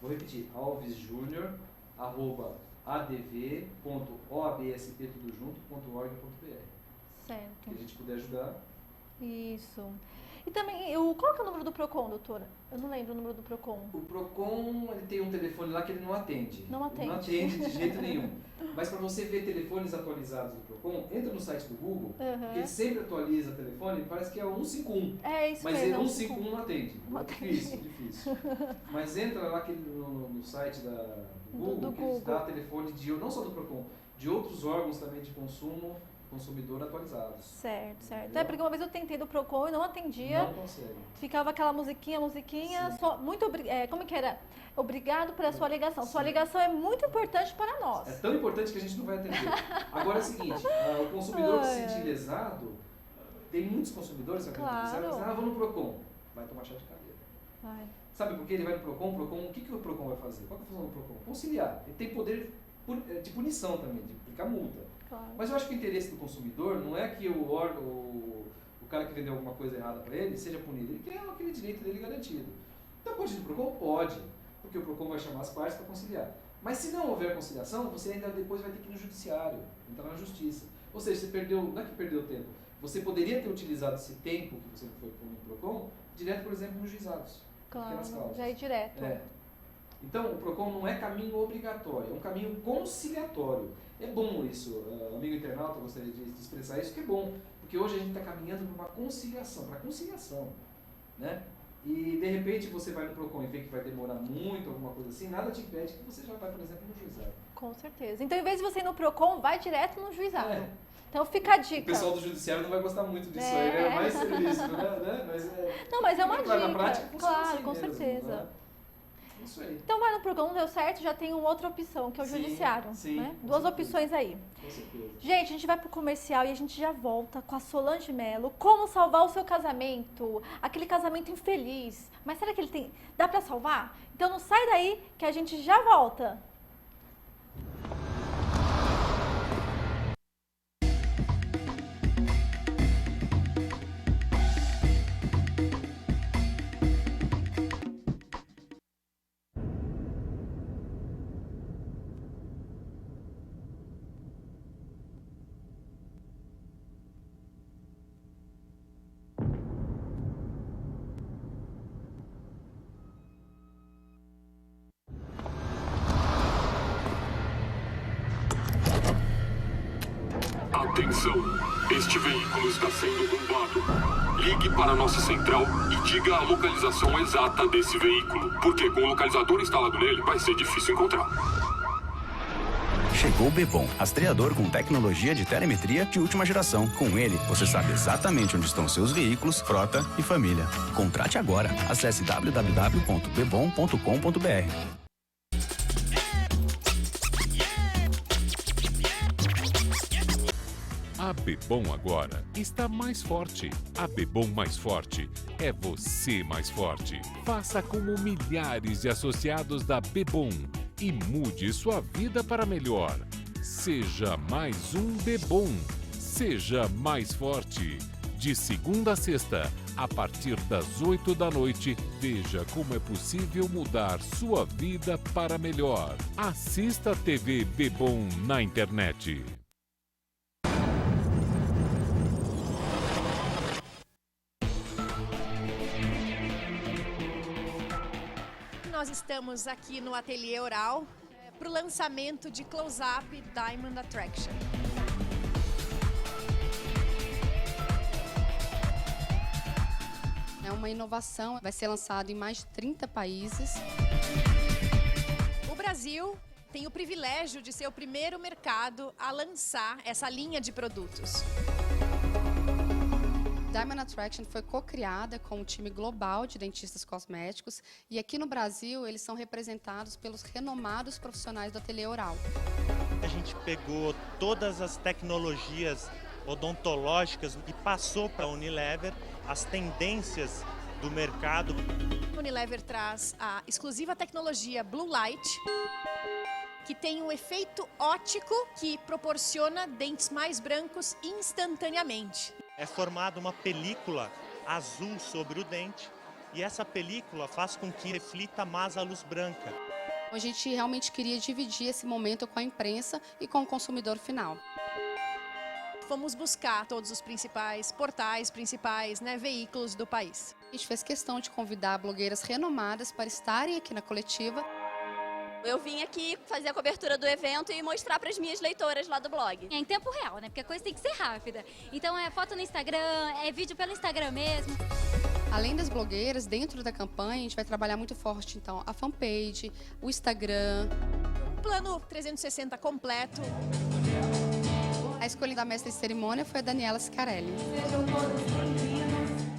Vou repetir, Alves Júnior, @adv.oabsp.org.br. Certo. Que a gente puder ajudar. Isso. E também, qual que é o número do PROCON, doutora? Eu não lembro o número do PROCON. O PROCON, ele tem um telefone lá que ele não atende. Não atende. Ele não atende de jeito nenhum. Mas para você ver telefones atualizados do PROCON, entra no site do Google, porque ele sempre atualiza o telefone, parece que é o 151. É isso mas mesmo. Mas 151 não atende. Não Difícil, difícil. Mas entra lá no site do Google, que eles dá telefone não só do PROCON, de outros órgãos também de consumo, consumidor atualizados. Certo, certo. Porque uma vez eu tentei do PROCON e não atendia. Não consegue. Ficava aquela musiquinha, só, muito como que era? Obrigado pela sua ligação. Sim. Sua ligação é muito importante para nós. É tão importante que a gente não vai atender. Agora é o seguinte, o consumidor que se sentir lesado, tem muitos consumidores que vão no PROCON, vai tomar chá de cadeira. Vai. Sabe por que ele vai no PROCON? O que o PROCON vai fazer? Qual é a função do PROCON? Conciliar. Ele tem poder de punição também, de aplicar multa. Claro. Mas eu acho que o interesse do consumidor não é que o cara que vendeu alguma coisa errada para ele seja punido. Ele quer aquele direito dele garantido. Então pode ir no PROCON? Pode. Porque o PROCON vai chamar as partes para conciliar. Mas se não houver conciliação, você ainda depois vai ter que ir no judiciário, entrar na justiça. Ou seja, você perdeu, não é que perdeu tempo, você poderia ter utilizado esse tempo que você foi no PROCON, direto, por exemplo, nos juizados. Claro, já ir direto. Então, o PROCON não é caminho obrigatório, é um caminho conciliatório. É bom isso, amigo internauta, eu gostaria de expressar isso, que é bom, porque hoje a gente está caminhando para uma conciliação, né? E, de repente, você vai no PROCON e vê que vai demorar muito, alguma coisa assim, nada te impede que você já vai, por exemplo, no juizado. Com certeza. Então, em vez de você ir no PROCON, vai direto no juizado. Então, fica a dica. O pessoal do judiciário não vai gostar muito disso aí, é mais serviço, né? Mas é uma dica. Na prática, funciona claro, assim com mesmo, certeza. Né? Isso aí. Então, vai no PROCON, não deu certo, já tem uma outra opção, que é o judiciário. Sim, né? Duas opções aí. Com certeza. Gente, a gente vai pro comercial e a gente já volta com a Solange Mello. Como salvar o seu casamento? Aquele casamento infeliz. Mas será que ele tem... Dá pra salvar? Então não sai daí que a gente já volta. Atenção, este veículo está sendo roubado. Ligue para a nossa central e diga a localização exata desse veículo, porque com o localizador instalado nele vai ser difícil encontrar. Chegou o Bebom, rastreador com tecnologia de telemetria de última geração. Com ele, você sabe exatamente onde estão seus veículos, frota e família. Contrate agora. Acesse www.bebom.com.br. A Bebom agora está mais forte. A Bebom mais forte é você mais forte. Faça como milhares de associados da Bebom e mude sua vida para melhor. Seja mais um Bebom. Seja mais forte. De segunda a sexta, a partir das 8 da noite, veja como é possível mudar sua vida para melhor. Assista a TV Bebom na internet. Nós estamos aqui no Ateliê Oral para o lançamento de Close-Up Diamond Attraction. É uma inovação, vai ser lançado em mais de 30 países. O Brasil tem o privilégio de ser o primeiro mercado a lançar essa linha de produtos. Diamond Attraction foi co-criada com um time global de dentistas cosméticos e aqui no Brasil eles são representados pelos renomados profissionais do Ateliê Oral. A gente pegou todas as tecnologias odontológicas e passou para a Unilever as tendências do mercado. A Unilever traz a exclusiva tecnologia Blue Light, que tem um efeito óptico que proporciona dentes mais brancos instantaneamente. É formada uma película azul sobre o dente e essa película faz com que reflita mais a luz branca. A gente realmente queria dividir esse momento com a imprensa e com o consumidor final. Fomos buscar todos os principais portais, veículos do país. A gente fez questão de convidar blogueiras renomadas para estarem aqui na coletiva. Eu vim aqui fazer a cobertura do evento e mostrar para as minhas leitoras lá do blog. É em tempo real, né? Porque a coisa tem que ser rápida. Então é foto no Instagram, é vídeo pelo Instagram mesmo. Além das blogueiras, dentro da campanha, a gente vai trabalhar muito forte, então, a fanpage, o Instagram. Um plano 360 completo. A escolha da mestra de cerimônia foi a Daniela Scarelli.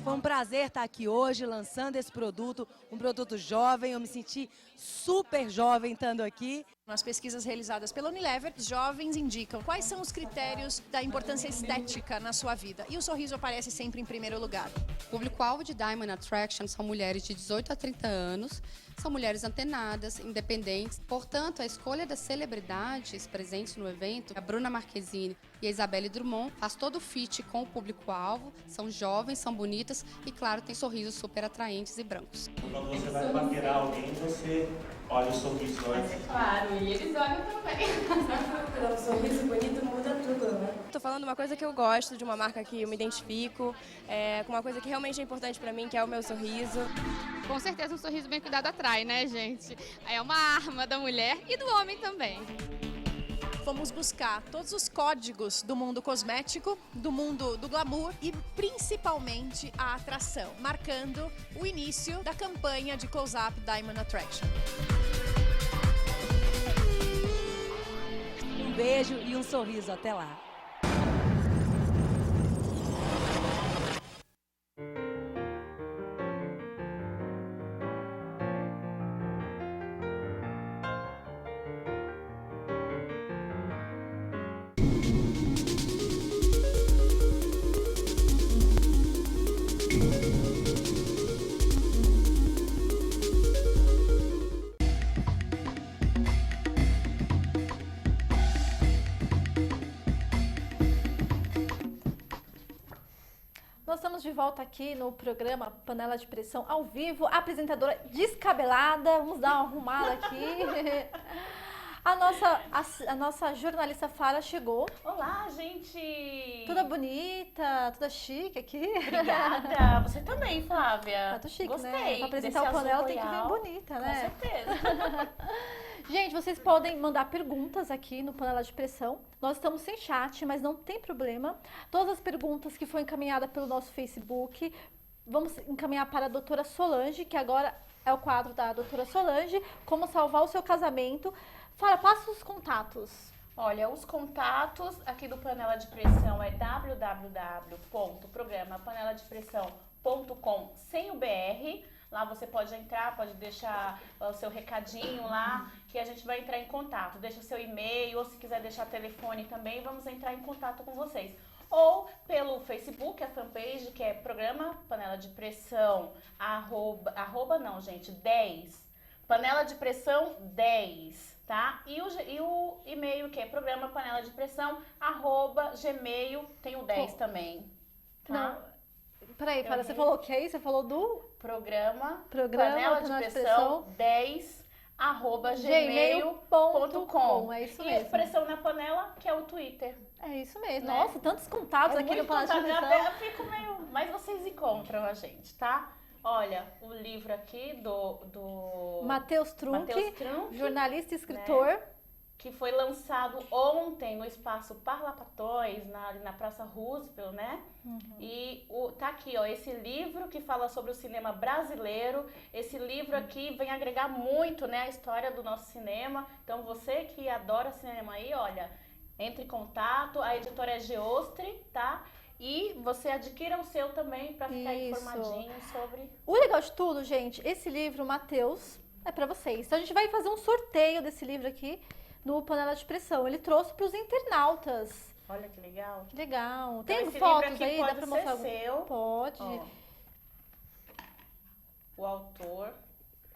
Foi um prazer estar aqui hoje lançando esse produto, um produto jovem. Eu me senti super jovem estando aqui. Nas pesquisas realizadas pela Unilever, jovens indicam quais são os critérios da importância estética na sua vida. E o sorriso aparece sempre em primeiro lugar. O público-alvo de Diamond Attraction são mulheres de 18 a 30 anos, são mulheres antenadas, independentes. Portanto, a escolha das celebridades presentes no evento, a Bruna Marquezine e a Isabelle Drummond, faz todo o fit com o público-alvo. São jovens, são bonitas e, claro, tem sorrisos super atraentes e brancos. Quando você vai paquerar alguém, você olha o sorriso antes. Claro, e eles olham também. Um sorriso bonito muda tudo, né? Estou falando uma coisa que eu gosto, de uma marca que eu me identifico, com uma coisa que realmente é importante para mim, que é o meu sorriso. Com certeza um sorriso bem cuidado atrai, né, gente? É uma arma da mulher e do homem também. Fomos buscar todos os códigos do mundo cosmético, do mundo do glamour e principalmente a atração, marcando o início da campanha de Close-Up Diamond Attraction. Um beijo e um sorriso. Até lá. Nós estamos de volta aqui no programa Panela de Pressão ao vivo, apresentadora descabelada, vamos dar uma arrumada aqui. A nossa jornalista Fara chegou. Olá, gente! Toda bonita, toda chique aqui. Obrigada! Você também, Flávia. Tô chique, Gostei. né? Pra apresentar o Panela tem que vir bonita, né? Com certeza. Gente, vocês podem mandar perguntas aqui no Panela de Pressão. Nós estamos sem chat, mas não tem problema. Todas as perguntas que foram encaminhadas pelo nosso Facebook, vamos encaminhar para a doutora Solange, que agora é o quadro da doutora Solange, como salvar o seu casamento. Fala, passa os contatos. Olha, os contatos aqui do Panela de Pressão é www.programapaneladepressão.com sem o BR. Lá você pode entrar, pode deixar o seu recadinho lá, que a gente vai entrar em contato. Deixa o seu e-mail, ou se quiser deixar telefone também, vamos entrar em contato com vocês. Ou pelo Facebook, a fanpage, que é Programa Panela de Pressão, não, gente, 10. Panela de Pressão 10, tá? E o e-mail, que é Programa Panela de Pressão, @gmail, tem o 10 também, tá? Não. Peraí, Fara, você falou o que aí? Você falou do Programa Panela de Pressão 10 @gmail.com. É isso e mesmo. Pressão na Panela, que é o Twitter. É isso mesmo. Né? Nossa, tantos contatos aqui no Panela de Pressão. Eu fico meio... Mas vocês encontram a gente, tá? Olha, o livro aqui do Matheus Trunk, jornalista e escritor. Né? Que foi lançado ontem no Espaço Parlapatões, na Praça Roosevelt, né? E tá aqui, ó, esse livro que fala sobre o cinema brasileiro. Esse livro aqui vem agregar muito, né, a história do nosso cinema. Então, você que adora cinema aí, olha, entre em contato. A editora é Geostre, tá? E você adquira o seu também para ficar informadinho sobre... O legal de tudo, gente, esse livro, Matheus, é para vocês. Então, a gente vai fazer um sorteio desse livro aqui no Panela de Pressão. Ele trouxe para os internautas. Olha que legal. Que legal. Então, tem esse fotos livro aqui aí? pode Dá para mostrar? seu. Pode. Ó. O autor...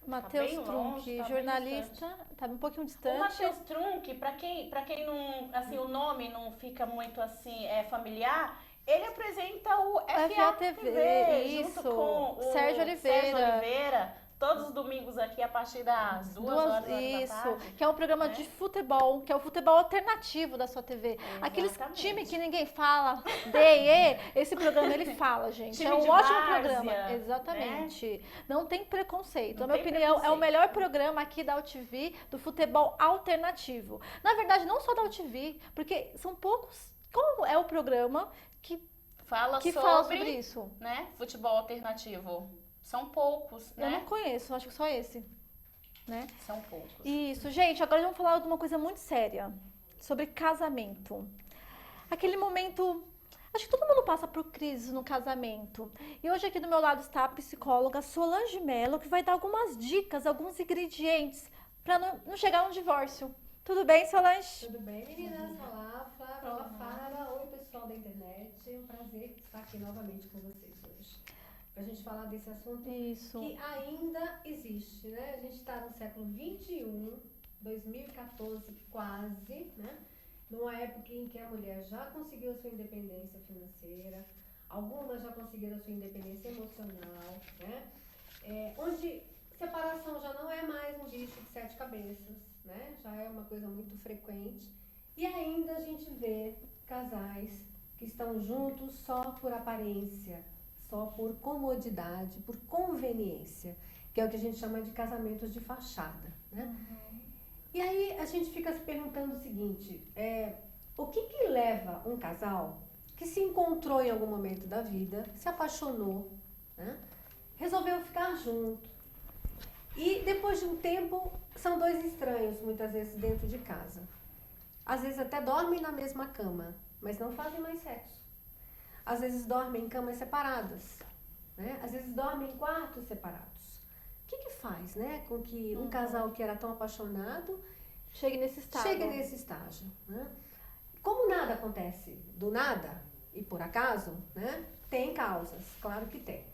Matheus tá Trunk, jornalista, tá um pouquinho distante. O Matheus Trunk, para quem não, assim, o nome não fica muito assim, familiar, ele apresenta o FATV, isso, junto com o Sérgio Oliveira, todos os domingos aqui a partir das 2 horas da tarde. Que é um programa de futebol, que é o futebol alternativo da sua TV. Exatamente. Aqueles times que ninguém fala, esse programa ele fala, gente. Time é um de ótimo várzea, programa. Exatamente. Né? Não tem preconceito. Não Na minha opinião, é o melhor programa aqui da UTV do futebol alternativo. Na verdade, não só da UTV, porque são poucos. Como é o programa que fala sobre isso? Né? Futebol alternativo. São poucos, né? Eu não conheço, acho que só esse, né? São poucos. Isso, gente, agora vamos falar de uma coisa muito séria, sobre casamento. Aquele momento, acho que todo mundo passa por crise no casamento. E hoje aqui do meu lado está a psicóloga Solange Mello, que vai dar algumas dicas, alguns ingredientes para não chegar a um divórcio. Tudo bem, Solange? Tudo bem, meninas? Olá, Flávia. Olá, Fara. Oi, pessoal da internet. É um prazer estar aqui novamente com vocês hoje. Pra gente falar desse assunto que ainda existe, né? A gente está no século 21, 2014 quase, né? Numa época em que a mulher já conseguiu a sua independência financeira, algumas já conseguiram a sua independência emocional, né? Onde separação já não é mais um bicho de 7 cabeças, né? Já é uma coisa muito frequente. E ainda a gente vê casais que estão juntos só por aparência, só por comodidade, por conveniência, que é o que a gente chama de casamentos de fachada, né? E aí a gente fica se perguntando o seguinte, o que leva um casal que se encontrou em algum momento da vida, se apaixonou, né? Resolveu ficar junto, e depois de um tempo são dois estranhos, muitas vezes dentro de casa. Às vezes até dormem na mesma cama, mas não fazem mais sexo. Às vezes dormem em camas separadas, né? Às vezes dormem em quartos separados. O que faz, né, com que um casal que era tão apaixonado chegue nesse estágio, né? Como nada acontece do nada e por acaso, né? Tem causas, claro que tem.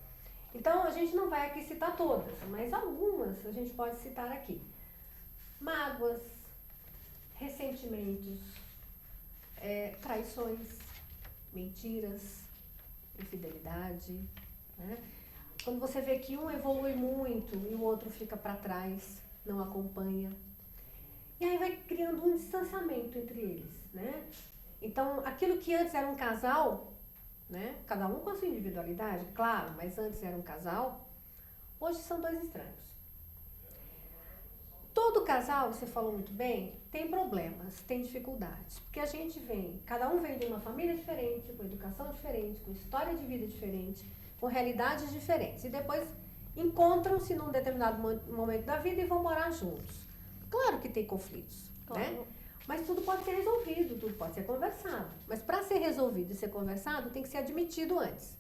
Então a gente não vai aqui citar todas, mas algumas a gente pode citar aqui. Mágoas, ressentimentos, traições, mentiras, infidelidade, né? Quando você vê que um evolui muito e o outro fica para trás, não acompanha. E aí vai criando um distanciamento entre eles, né? Então, aquilo que antes era um casal, né? Cada um com a sua individualidade, claro, mas antes era um casal, hoje são dois estranhos. Todo casal, você falou muito bem, tem problemas, tem dificuldades. Porque a gente cada um vem de uma família diferente, com educação diferente, com história de vida diferente, com realidades diferentes. E depois encontram-se num determinado momento da vida e vão morar juntos. Claro que tem conflitos, né? Mas tudo pode ser resolvido, tudo pode ser conversado. Mas para ser resolvido e ser conversado, tem que ser admitido antes.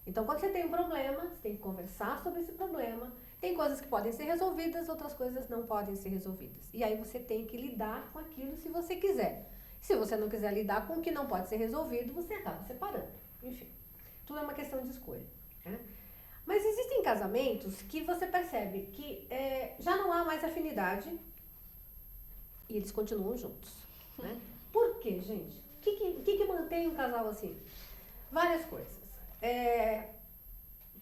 Então, quando você tem um problema, você tem que conversar sobre esse problema. Tem coisas que podem ser resolvidas, outras coisas não podem ser resolvidas. E aí você tem que lidar com aquilo se você quiser. Se você não quiser lidar com o que não pode ser resolvido, você acaba separando. Enfim, tudo é uma questão de escolha, né? Mas existem casamentos que você percebe que já não há mais afinidade e eles continuam juntos, né? Por quê, gente? O que mantém um casal assim? Várias coisas.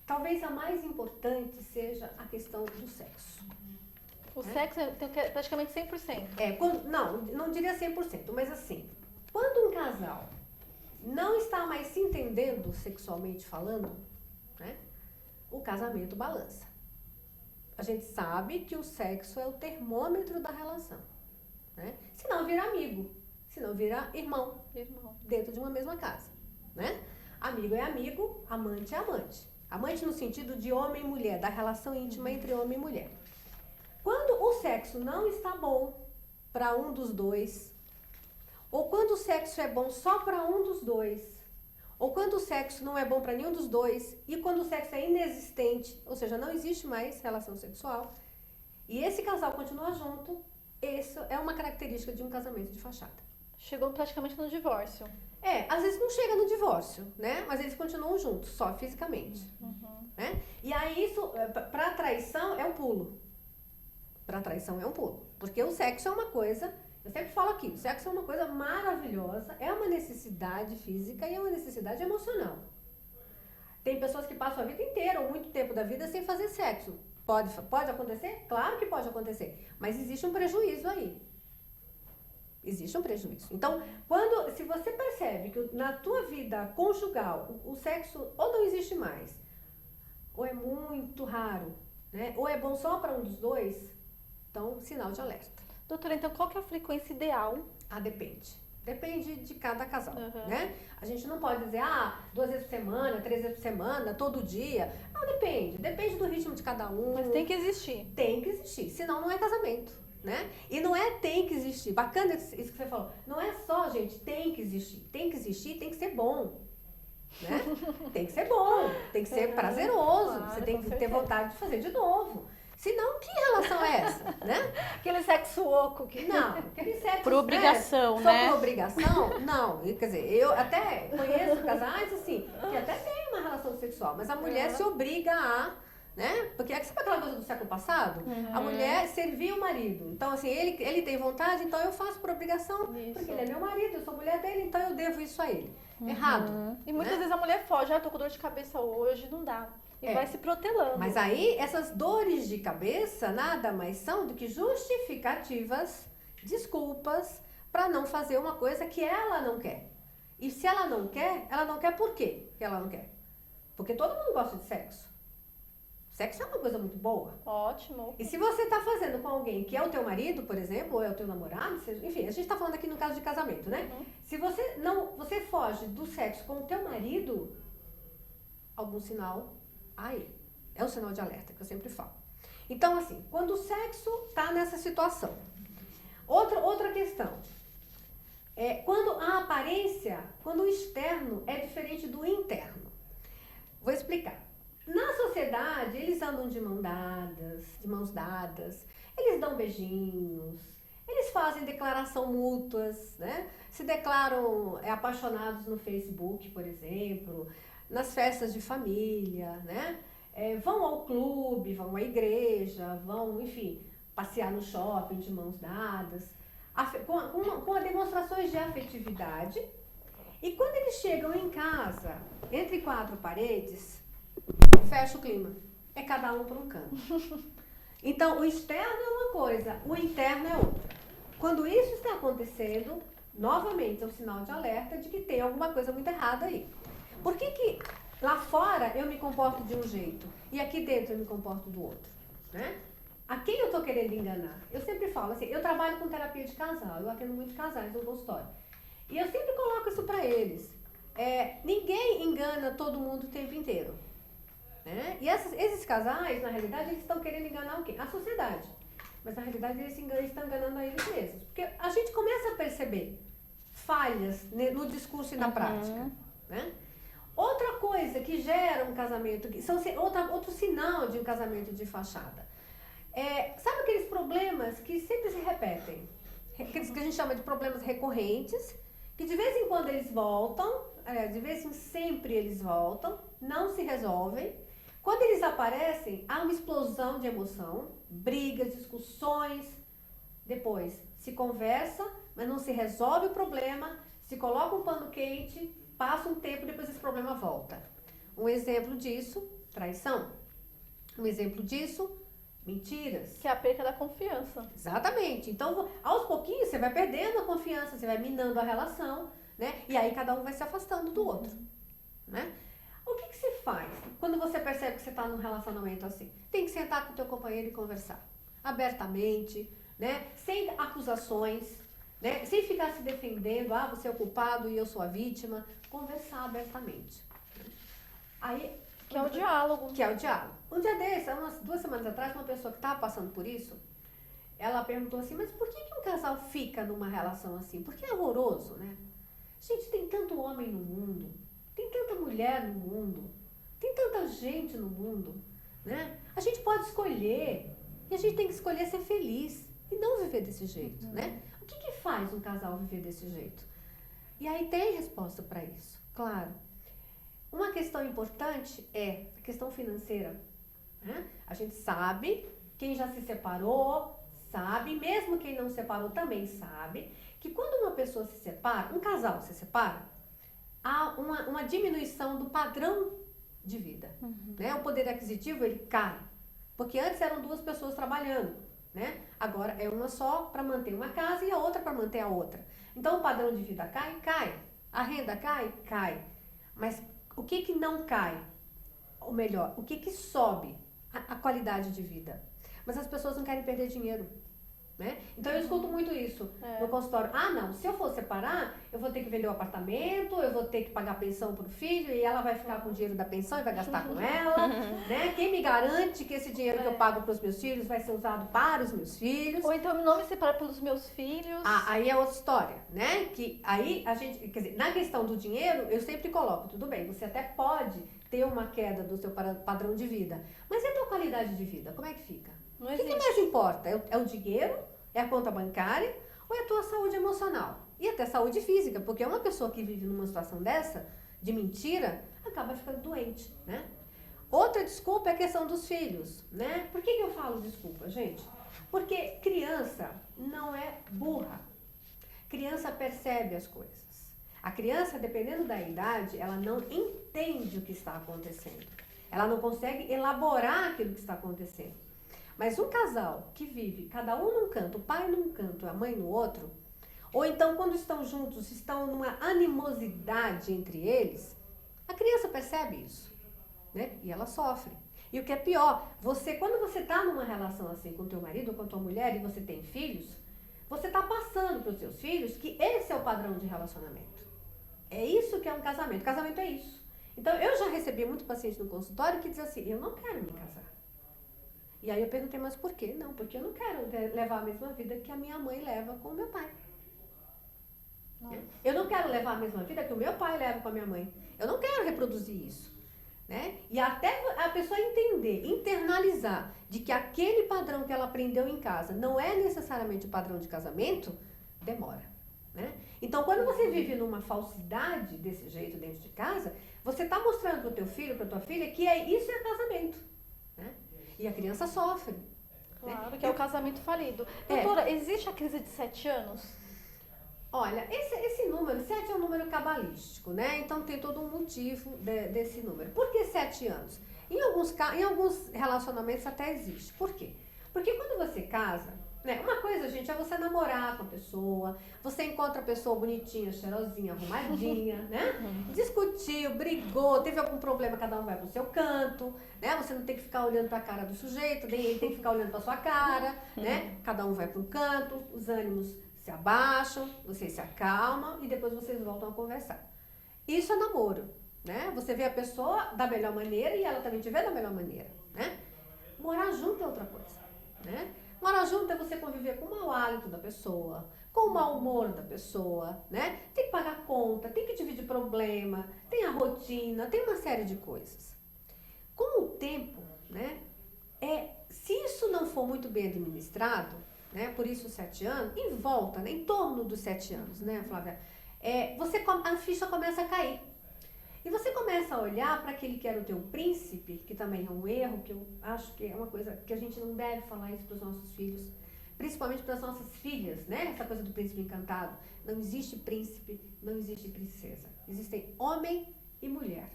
Talvez a mais importante seja a questão do sexo. O sexo é praticamente 100%. Não diria 100%, mas assim, quando um casal não está mais se entendendo sexualmente falando, né, o casamento balança. A gente sabe que o sexo é o termômetro da relação, né? Se não vira amigo, se não vira irmão, dentro de uma mesma casa, né? Amigo é amigo, amante é amante. Amante no sentido de homem e mulher, da relação íntima entre homem e mulher. Quando o sexo não está bom para um dos dois, ou quando o sexo é bom só para um dos dois, ou quando o sexo não é bom para nenhum dos dois, e quando o sexo é inexistente, ou seja, não existe mais relação sexual, e esse casal continua junto, isso é uma característica de um casamento de fachada. Chegou praticamente no divórcio. Às vezes não chega no divórcio, né? Mas eles continuam juntos, só fisicamente. Né? E aí isso, para a traição, é um pulo. Para a traição é um pulo. Porque o sexo é uma coisa, eu sempre falo aqui, o sexo é uma coisa maravilhosa, é uma necessidade física e é uma necessidade emocional. Tem pessoas que passam a vida inteira, ou muito tempo da vida, sem fazer sexo. Pode acontecer? Claro que pode acontecer. Mas existe um prejuízo aí. Existe um prejuízo. Então, se você percebe que na tua vida conjugal o sexo ou não existe mais, ou é muito raro, né? Ou é bom só para um dos dois, então, sinal de alerta. Doutora, então qual que é a frequência ideal? Depende. Depende de cada casal, né? A gente não pode dizer, 2 vezes por semana, 3 vezes por semana, todo dia. Não, depende. Depende do ritmo de cada um. Mas tem que existir. Tem que existir, senão não é casamento. Né? E não tem que existir. Bacana isso que você falou. Não é só, gente, tem que existir. Tem que existir, tem que ser bom. Né? Tem que ser bom, tem que ser prazeroso. Claro, você tem que ter vontade de fazer de novo. Senão, que relação é essa? Né? Aquele sexo oco. Não, aquele sexo... Por obrigação, né? Só por obrigação? Não. Quer dizer, eu até conheço casais, assim, que até tem uma relação sexual, mas a mulher se obriga a... Né? Porque sabe aquela coisa do século passado? A mulher servia o marido. Então, assim, ele tem vontade, então eu faço por obrigação, porque ele é meu marido, eu sou mulher dele, então eu devo isso a ele. Errado. E muitas vezes a mulher foge, tô com dor de cabeça hoje, não dá. E vai se protelando. Mas aí, essas dores de cabeça nada mais são do que justificativas, desculpas, para não fazer uma coisa que ela não quer. E se ela não quer por quê que ela não quer? Porque todo mundo gosta de sexo. Sexo é uma coisa muito boa. Ótimo. E se você está fazendo com alguém que é o teu marido, por exemplo, ou é o teu namorado, enfim, a gente está falando aqui no caso de casamento, né? Se você foge do sexo com o teu marido, algum sinal aí. É um sinal de alerta que eu sempre falo. Então, assim, quando o sexo está nessa situação. Outra questão. Quando a aparência, quando o externo é diferente do interno. Vou explicar. Na sociedade, eles andam de mãos dadas, eles dão beijinhos, eles fazem declaração mútuas, né? Se declaram apaixonados no Facebook, por exemplo, nas festas de família, né? Vão ao clube, vão à igreja, vão, enfim, passear no shopping de mãos dadas, com demonstrações de afetividade. E quando eles chegam em casa, entre 4 paredes, fecha o clima. É cada um por um canto. Então, o externo é uma coisa, o interno é outra. Quando isso está acontecendo, novamente é um sinal de alerta de que tem alguma coisa muito errada aí. Por que lá fora eu me comporto de um jeito e aqui dentro eu me comporto do outro, né? A quem eu estou querendo enganar? Eu sempre falo assim, eu trabalho com terapia de casal, eu atendo muitos casais no consultório. E eu sempre coloco isso para eles. Ninguém engana todo mundo o tempo inteiro, né? E esses casais, na realidade, eles estão querendo enganar o quê? A sociedade. Mas na realidade eles estão enganando a eles mesmos. Porque a gente começa a perceber falhas no discurso e na prática, né? Outra coisa que gera um casamento, outro sinal de um casamento de fachada, sabe aqueles problemas que sempre se repetem? Aqueles que a gente chama de problemas recorrentes, que de vez em quando eles voltam, de vez em sempre eles voltam, não se resolvem. Quando eles aparecem, há uma explosão de emoção, brigas, discussões. Depois se conversa, mas não se resolve o problema, se coloca um pano quente, passa um tempo, depois esse problema volta. Um exemplo disso, traição. Um exemplo disso, mentiras. Que é a perca da confiança. Exatamente. Então, aos pouquinhos, você vai perdendo a confiança, você vai minando a relação, né? E aí cada um vai se afastando do outro, né? O que se faz quando você percebe que você está num relacionamento assim? Tem que sentar com o teu companheiro e conversar. Abertamente, né? Sem acusações, né? Sem ficar se defendendo, você é o culpado e eu sou a vítima. Conversar abertamente. Aí, que é o diálogo. Que é o diálogo. Um dia desse, umas 2 semanas atrás, uma pessoa que estava passando por isso, ela perguntou assim, mas por que um casal fica numa relação assim? Porque é horroroso, né? Gente, tem tanto homem no mundo, tem tanta mulher no mundo, tem tanta gente no mundo, né? A gente pode escolher, e a gente tem que escolher ser feliz e não viver desse jeito, né? O que faz um casal viver desse jeito? E aí tem resposta para isso, claro. Uma questão importante é a questão financeira, né? A gente sabe, quem já se separou sabe, mesmo quem não se separou também sabe, que quando uma pessoa se separa, um casal se separa, há uma diminuição do padrão de vida, né? O poder aquisitivo, ele cai, porque antes eram 2 pessoas trabalhando, né? Agora é uma só para manter uma casa e a outra para manter a outra. Então o padrão de vida cai, a renda cai, mas o que não cai? Ou melhor, o que sobe? A qualidade de vida. Mas as pessoas não querem perder dinheiro, né? Então eu escuto muito isso no consultório. Não, se eu for separar, eu vou ter que vender o apartamento, eu vou ter que pagar pensão pro filho e ela vai ficar com o dinheiro da pensão e vai gastar com ela, né? Quem me garante que esse dinheiro que eu pago pros meus filhos vai ser usado para os meus filhos? Ou então eu não me separo pelos meus filhos. Aí é outra história, né? Que aí a gente, quer dizer, na questão do dinheiro, eu sempre coloco, tudo bem, você até pode ter uma queda do seu padrão de vida, mas e a tua qualidade de vida? Como é que fica? O que mais importa? É o dinheiro? É a conta bancária? Ou é a tua saúde emocional? E até saúde física, porque uma pessoa que vive numa situação dessa, de mentira, acaba ficando doente, né? Outra desculpa é a questão dos filhos, né? Por que eu falo desculpa, gente? Porque criança não é burra. Criança percebe as coisas. A criança, dependendo da idade, ela não entende o que está acontecendo. Ela não consegue elaborar aquilo que está acontecendo. Mas um casal que vive, cada um num canto, o pai num canto, a mãe no outro, ou então quando estão juntos, estão numa animosidade entre eles, a criança percebe isso, né? E ela sofre. E o que é pior, quando você está numa relação assim com o teu marido ou com a tua mulher e você tem filhos, você está passando para os seus filhos que esse é o padrão de relacionamento. É isso que é um casamento. Casamento é isso. Então, eu já recebi muito paciente no consultório que diz assim, eu não quero me casar. E aí eu perguntei, mas por quê? Não, porque eu não quero levar a mesma vida que a minha mãe leva com o meu pai. Nossa. Eu não quero levar a mesma vida que o meu pai leva com a minha mãe. Eu não quero reproduzir isso, né? E até a pessoa entender, internalizar de que aquele padrão que ela aprendeu em casa não é necessariamente o padrão de casamento, demora, né? Então, quando você vive numa falsidade desse jeito dentro de casa, você está mostrando para o teu filho, para a tua filha, que isso é casamento, né? E a criança sofre. Claro, né? Que é o casamento falido. Doutora, existe a crise de 7 anos? Olha, esse número, 7 é um número cabalístico, né? Então tem todo um motivo desse número. Por que 7 anos? Em alguns relacionamentos até existe. Por quê? Porque quando você casa, Né? Uma coisa, gente, é você namorar com a pessoa, você encontra a pessoa bonitinha, cheirosinha, arrumadinha, né? Discutiu, brigou, teve algum problema, cada um vai pro seu canto, né? Você não tem que ficar olhando pra cara do sujeito, nem ele tem que ficar olhando pra sua cara, né? Cada um vai pra um canto, os ânimos se abaixam, vocês se acalmam e depois vocês voltam a conversar. Isso é namoro, né? Você vê a pessoa da melhor maneira e ela também te vê da melhor maneira, né? Morar junto é outra coisa, né? Morar junto é você conviver com o mau hálito da pessoa, com o mau humor da pessoa, né? Tem que pagar conta, tem que dividir problema, tem a rotina, tem uma série de coisas. Com o tempo, né? Se isso não for muito bem administrado, né? Por isso 7 anos, em volta, né? Em torno dos 7 anos, né, Flávia? A ficha começa a cair. E você começa a olhar para aquele que era o teu príncipe, que também é um erro, que eu acho que é uma coisa que a gente não deve falar isso para os nossos filhos, principalmente para as nossas filhas, né? Essa coisa do príncipe encantado. Não existe príncipe, não existe princesa. Existem homem e mulher,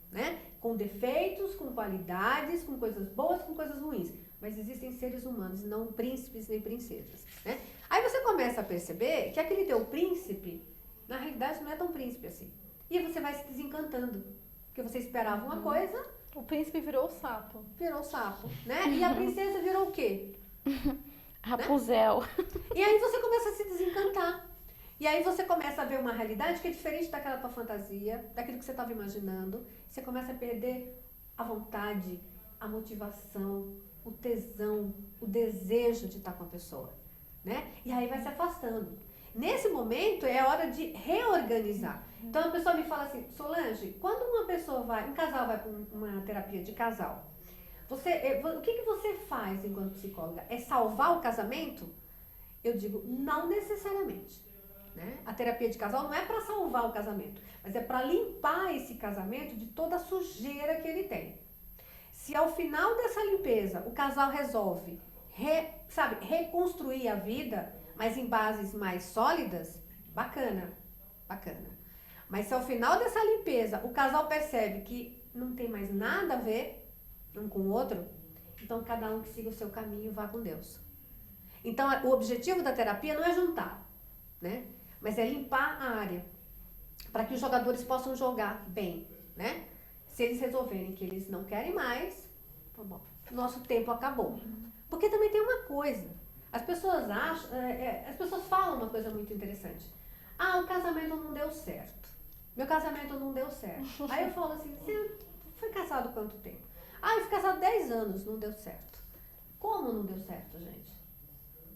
né? Com defeitos, com qualidades, com coisas boas, com coisas ruins. Mas existem seres humanos, não príncipes nem princesas, né? Aí você começa a perceber que aquele teu príncipe, na realidade, não é tão príncipe assim. E você vai se desencantando. Porque você esperava uma coisa... O príncipe virou o sapo. Virou o sapo, né? E a princesa virou o quê? Rapunzel. Né? E aí você começa a se desencantar. E aí você começa a ver uma realidade que é diferente daquela tua fantasia, daquilo que você estava imaginando. Você começa a perder a vontade, a motivação, o tesão, o desejo de estar com a pessoa, né? E aí vai se afastando. Nesse momento é hora de reorganizar. Então a pessoa me fala assim, Solange, quando um casal vai para uma terapia de casal, o que você faz enquanto psicóloga? É salvar o casamento? Eu digo, não necessariamente, né? A terapia de casal não é para salvar o casamento, mas é para limpar esse casamento de toda a sujeira que ele tem. Se ao final dessa limpeza o casal resolve reconstruir a vida, mas em bases mais sólidas, bacana, bacana. Mas se ao final dessa limpeza o casal percebe que não tem mais nada a ver um com o outro, então cada um que siga o seu caminho, vá com Deus. Então o objetivo da terapia não é juntar, né? Mas é limpar a área, para que os jogadores possam jogar bem, né? Se eles resolverem que eles não querem mais, tá bom, nosso tempo acabou. Porque também tem uma coisa, as pessoas falam uma coisa muito interessante. Ah, o casamento não deu certo. Meu casamento não deu certo. Aí eu falo assim, você foi casado quanto tempo? Ah, eu fui casado 10 anos, não deu certo. Como não deu certo, gente?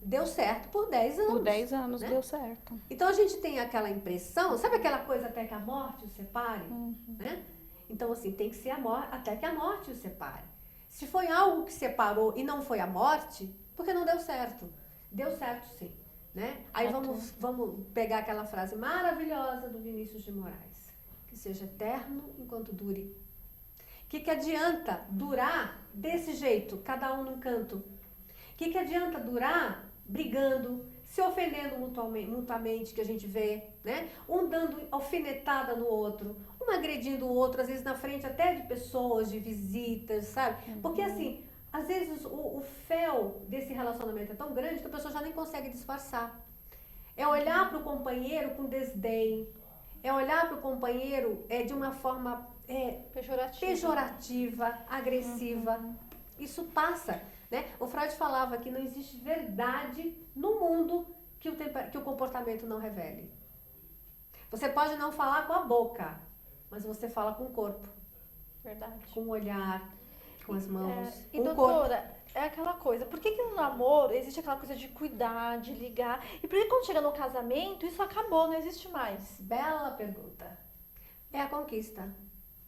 Deu certo por 10 anos. Por 10 anos, né? deu certo. Então a gente tem aquela impressão, sabe aquela coisa até que a morte os separe? Né? Então assim, tem que ser até que a morte os separe. Se foi algo que separou e não foi a morte, porque não deu certo. Deu certo sim. Né? Aí vamos pegar aquela frase maravilhosa do Vinícius de Moraes. Que seja eterno enquanto dure. O que adianta durar desse jeito, cada um num canto? O que adianta durar brigando, se ofendendo mutuamente, que a gente vê, né? Um dando alfinetada no outro, um agredindo o outro, às vezes na frente até de pessoas, de visitas, sabe? Porque assim, às vezes o fel desse relacionamento é tão grande que a pessoa já nem consegue disfarçar. É olhar para o companheiro com desdém, é olhar para o companheiro de uma forma pejorativa, agressiva. Isso passa, né? O Freud falava que não existe verdade no mundo que o comportamento não revele. Você pode não falar com a boca, mas você fala com o corpo. Verdade. Com o olhar, com as mãos, E com o doutora, corpo. é aquela coisa, por que no namoro existe aquela coisa de cuidar, de ligar? E por que quando chega no casamento isso acabou, não existe mais? Bela pergunta. É a conquista,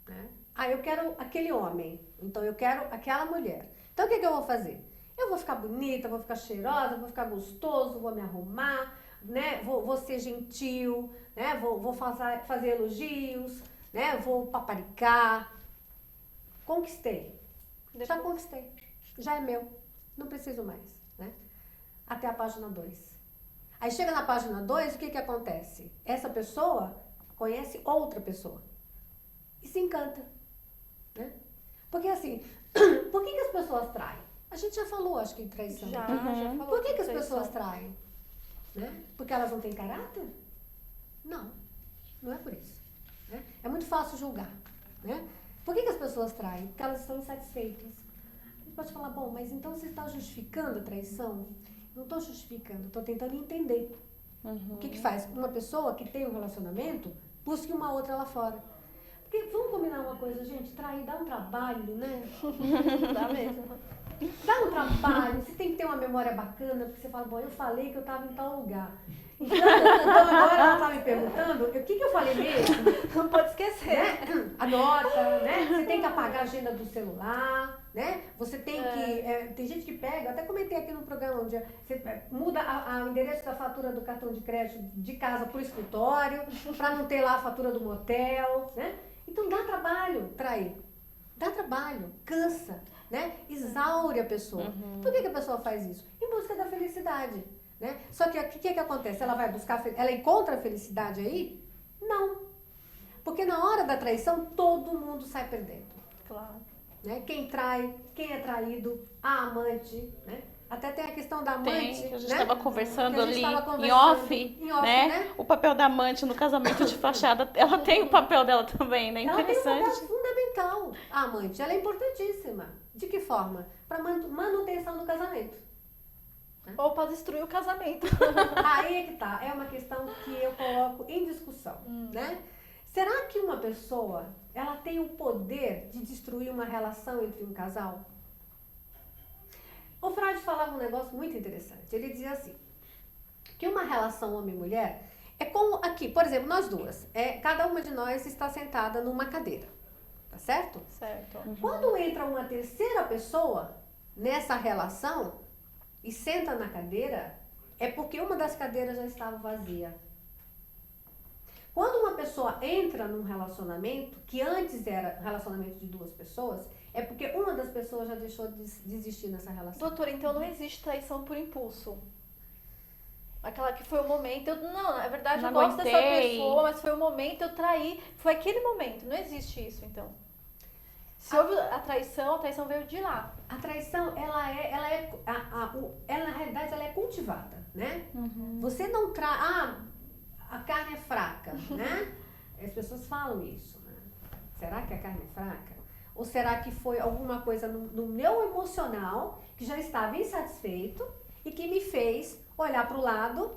né? Ah, eu quero aquele homem, então eu quero aquela mulher. Então o que eu vou fazer? Eu vou ficar bonita, vou ficar cheirosa, vou ficar gostoso, vou me arrumar, né? Vou ser gentil, né? Vou fazer elogios, né? Vou paparicar. Conquistei. Já conquistei. Já é meu. Não preciso mais, né? Até a página 2. Aí chega na página 2, o que acontece? Essa pessoa conhece outra pessoa e se encanta, né? Porque assim, por que as pessoas traem? A gente já falou, acho que, em traição. Já falou. Por que as traição. pessoas traem? Né? Porque elas não têm caráter? Não, não é por isso. Né? É muito fácil julgar. Né? Por que as pessoas traem? Porque elas estão insatisfeitas. A gente pode falar, bom, mas então você está justificando a traição? Não estou justificando, estou tentando entender. O que faz? Uma pessoa que tem um relacionamento, busque uma outra lá fora. Porque, vamos combinar uma coisa, gente, trair dá um trabalho, né? Dá mesmo. Dá um trabalho, você tem que ter uma memória bacana, porque você fala, bom, eu falei que eu estava em tal lugar. Então agora ela está me perguntando, o que eu falei mesmo? Não pode esquecer. Né? Anota, né? Você tem que apagar a agenda do celular, né? Você tem que... tem gente que pega, até comentei aqui no programa um dia, você muda o endereço da fatura do cartão de crédito de casa para o escritório, para não ter lá a fatura do motel, né? Então dá trabalho trair. Dá trabalho, cansa, né? Exaure a pessoa. Por que a pessoa faz isso? Em busca da felicidade. Né? Só que o que acontece? Ela vai buscar, ela encontra a felicidade aí? Não. Porque na hora da traição, todo mundo sai perdendo. Claro. Né? Quem trai, quem é traído, a amante, né? Até tem a questão da amante. Tem, que a gente né? estava conversando ali em off, né? né? O papel da amante no casamento de fachada, ela tem o papel dela também, né? Ela tem um Interessante. papel fundamental. A amante, ela é importantíssima. De que forma? Para manutenção do casamento. Ou para destruir o casamento. Aí é que tá. É uma questão que eu coloco em discussão, né? Será que uma pessoa, ela tem o poder de destruir uma relação entre um casal? O Freud falava um negócio muito interessante. Ele dizia assim, que uma relação homem-mulher é como aqui, por exemplo, nós duas. Cada uma de nós está sentada numa cadeira, tá certo? Certo. Quando entra uma terceira pessoa nessa relação e senta na cadeira, é porque uma das cadeiras já estava vazia. Quando uma pessoa entra num relacionamento, que antes era relacionamento de duas pessoas, é porque uma das pessoas já deixou de existir nessa relação. Doutora, então não existe traição por impulso? Aquela que foi o momento, não, na verdade eu gosto dessa pessoa, mas foi o momento, eu traí, foi aquele momento, não existe isso então. Se houve a traição veio de lá. A traição, ela na realidade, ela é cultivada, né? Você não trai... a carne é fraca, né? As pessoas falam isso, né? Será que a carne é fraca? Ou será que foi alguma coisa no meu emocional que já estava insatisfeito e que me fez olhar para o lado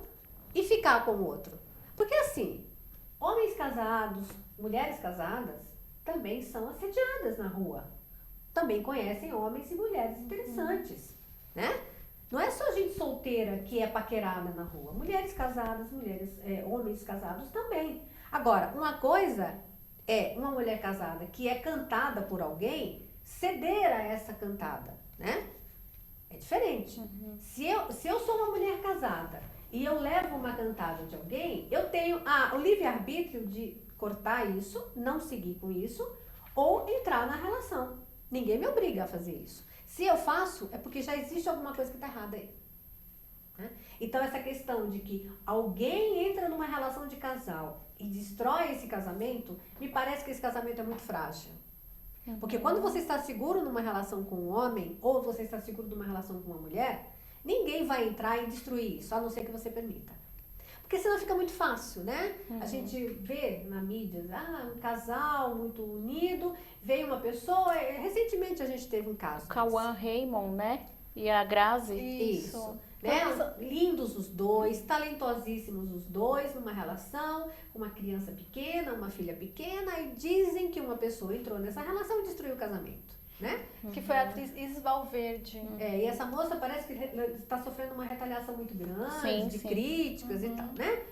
e ficar com o outro? Porque assim, homens casados, mulheres casadas, também são assediadas na rua. Também conhecem homens e mulheres interessantes, né? Não é só gente solteira que é paquerada na rua. Mulheres casadas, homens casados também. Agora, uma coisa é uma mulher casada que é cantada por alguém ceder a essa cantada, né? É diferente. Se eu sou uma mulher casada e eu levo uma cantada de alguém, eu tenho o livre-arbítrio de cortar isso, não seguir com isso, ou entrar na relação. Ninguém me obriga a fazer isso. Se eu faço, é porque já existe alguma coisa que está errada aí. Né? Então, essa questão de que alguém entra numa relação de casal e destrói esse casamento, me parece que esse casamento é muito frágil. Porque quando você está seguro numa relação com um homem, ou você está seguro numa relação com uma mulher, ninguém vai entrar e destruir isso, a não ser que você permita. Porque senão fica muito fácil, né? A gente vê na mídia, um casal muito unido, veio uma pessoa... Recentemente a gente teve um caso. O Cauã Raymond, né? E a Grazi. Isso. Né? Lindos os dois, talentosíssimos os dois, numa relação, com uma criança pequena, uma filha pequena, e dizem que uma pessoa entrou nessa relação e destruiu o casamento. Né? Que foi a atriz Isis Valverde. E essa moça parece que está sofrendo uma retaliação muito grande, de críticas e tal, né?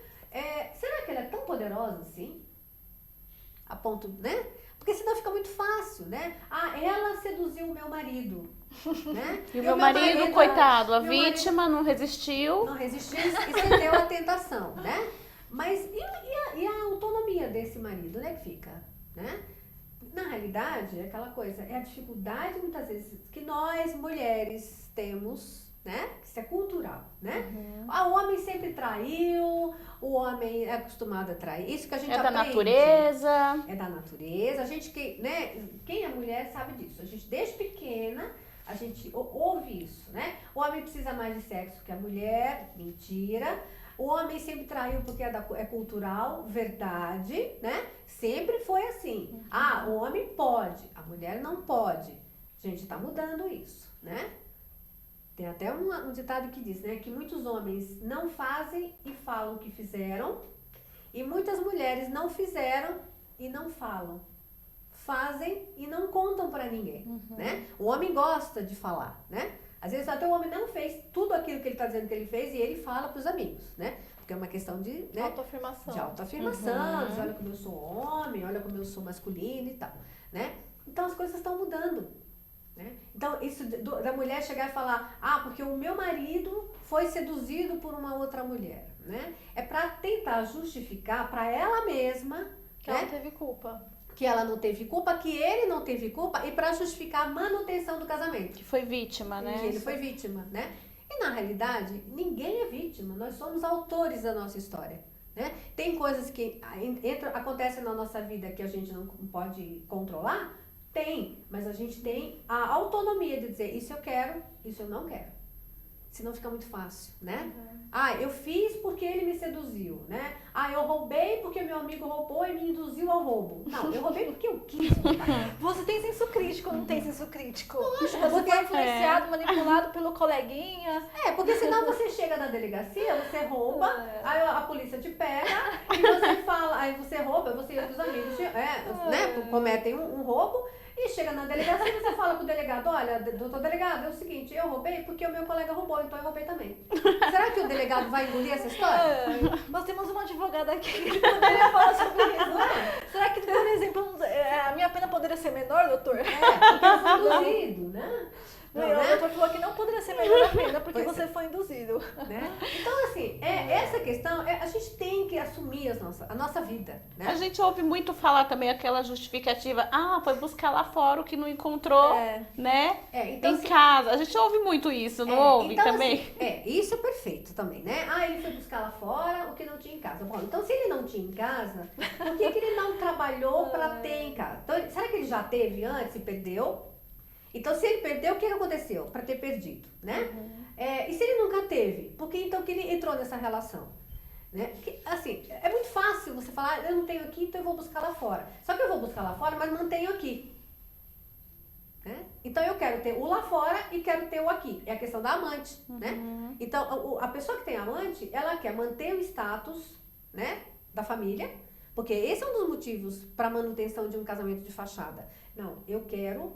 Será que ela é tão poderosa assim? A ponto, né? Porque senão fica muito fácil, né? Ela seduziu o meu marido, né? E o meu marido, coitado, a vítima não resistiu. Não resistiu e cedeu à tentação, né? Mas e a autonomia desse marido, né, que fica, né? Na realidade, é aquela coisa, é a dificuldade muitas vezes que nós, mulheres, temos, né? Isso é cultural, né? O homem sempre traiu, o homem é acostumado a trair. Isso que a gente aprende. Da natureza. É da natureza. A gente, né? Quem é mulher sabe disso. A gente, desde pequena, A gente ouve isso, né? O homem precisa mais de sexo que a mulher, mentira. O homem sempre traiu porque é cultural, verdade, né? Sempre foi assim. Ah, o homem pode, a mulher não pode. Gente, tá mudando isso, né? Tem até um ditado que diz, né? Que muitos homens não fazem e falam o que fizeram, e muitas mulheres não fizeram e não falam. Fazem e não contam pra ninguém, né? O homem gosta de falar, né? Às vezes até o homem não fez tudo aquilo que ele está dizendo que ele fez e ele fala para os amigos, né? Porque é uma questão de, né? Autoafirmação. De autoafirmação, diz, olha como eu sou homem, olha como eu sou masculino e tal, né? Então as coisas estão mudando, né? Então isso da mulher chegar e falar, ah, porque o meu marido foi seduzido por uma outra mulher, né? É para tentar justificar para ela mesma que ela teve culpa. Que ela não teve culpa, que ele não teve culpa e para justificar a manutenção do casamento. Que foi vítima, né? Que ele foi vítima, né? E na realidade, ninguém é vítima, nós somos autores da nossa história, né? Tem coisas que acontecem na nossa vida que a gente não pode controlar? Tem, mas a gente tem a autonomia de dizer isso eu quero, isso eu não quero. Senão fica muito fácil, né? Ah, eu fiz porque ele me seduziu, né? Ah, eu roubei porque meu amigo roubou e me induziu ao roubo. Não, eu roubei porque eu quis roubar. Você tem senso crítico ou não tem senso crítico? Lógico, você foi influenciado, manipulado pelo coleguinha. Porque senão você chega na delegacia, você rouba, aí a polícia te pega e você fala, aí você rouba, você e outros amigos né, cometem um roubo. E chega na delegacia e você fala pro delegado, olha, doutor delegado, é o seguinte, eu roubei porque o meu colega roubou, então eu roubei também. Será que o delegado vai engolir essa história? Nós temos uma advogada aqui que poderia falar sobre isso, né? Será que, por exemplo, a minha pena poderia ser menor, doutor? Porque eu fui induzido, né? O doutor falou que não poderia ser menor a pena porque você foi induzido. Né? Então, assim, essa questão, a gente tem que assumir a nossa vida. Né? A gente ouve muito falar também aquela justificativa, foi buscar lá fora o que não encontrou, né? Então, em casa. A gente ouve muito isso, não ouve então, também? Assim, isso é perfeito também, né? Ele foi buscar lá fora o que não tinha em casa. Bom, então se ele não tinha em casa, por que ele não trabalhou para ter em casa? Então, será que ele já teve antes e perdeu? Então, se ele perdeu, o que aconteceu? Para ter perdido, né? E se ele nunca teve? Por que então que ele entrou nessa relação? Né? Porque, assim, é muito fácil você falar, eu não tenho aqui, então eu vou buscar lá fora. Só que eu vou buscar lá fora, mas mantenho aqui. Né? Então, eu quero ter o lá fora e quero ter o aqui. É a questão da amante, né? Então, a pessoa que tem amante, ela quer manter o status, né, da família, porque esse é um dos motivos para manutenção de um casamento de fachada. Não, eu quero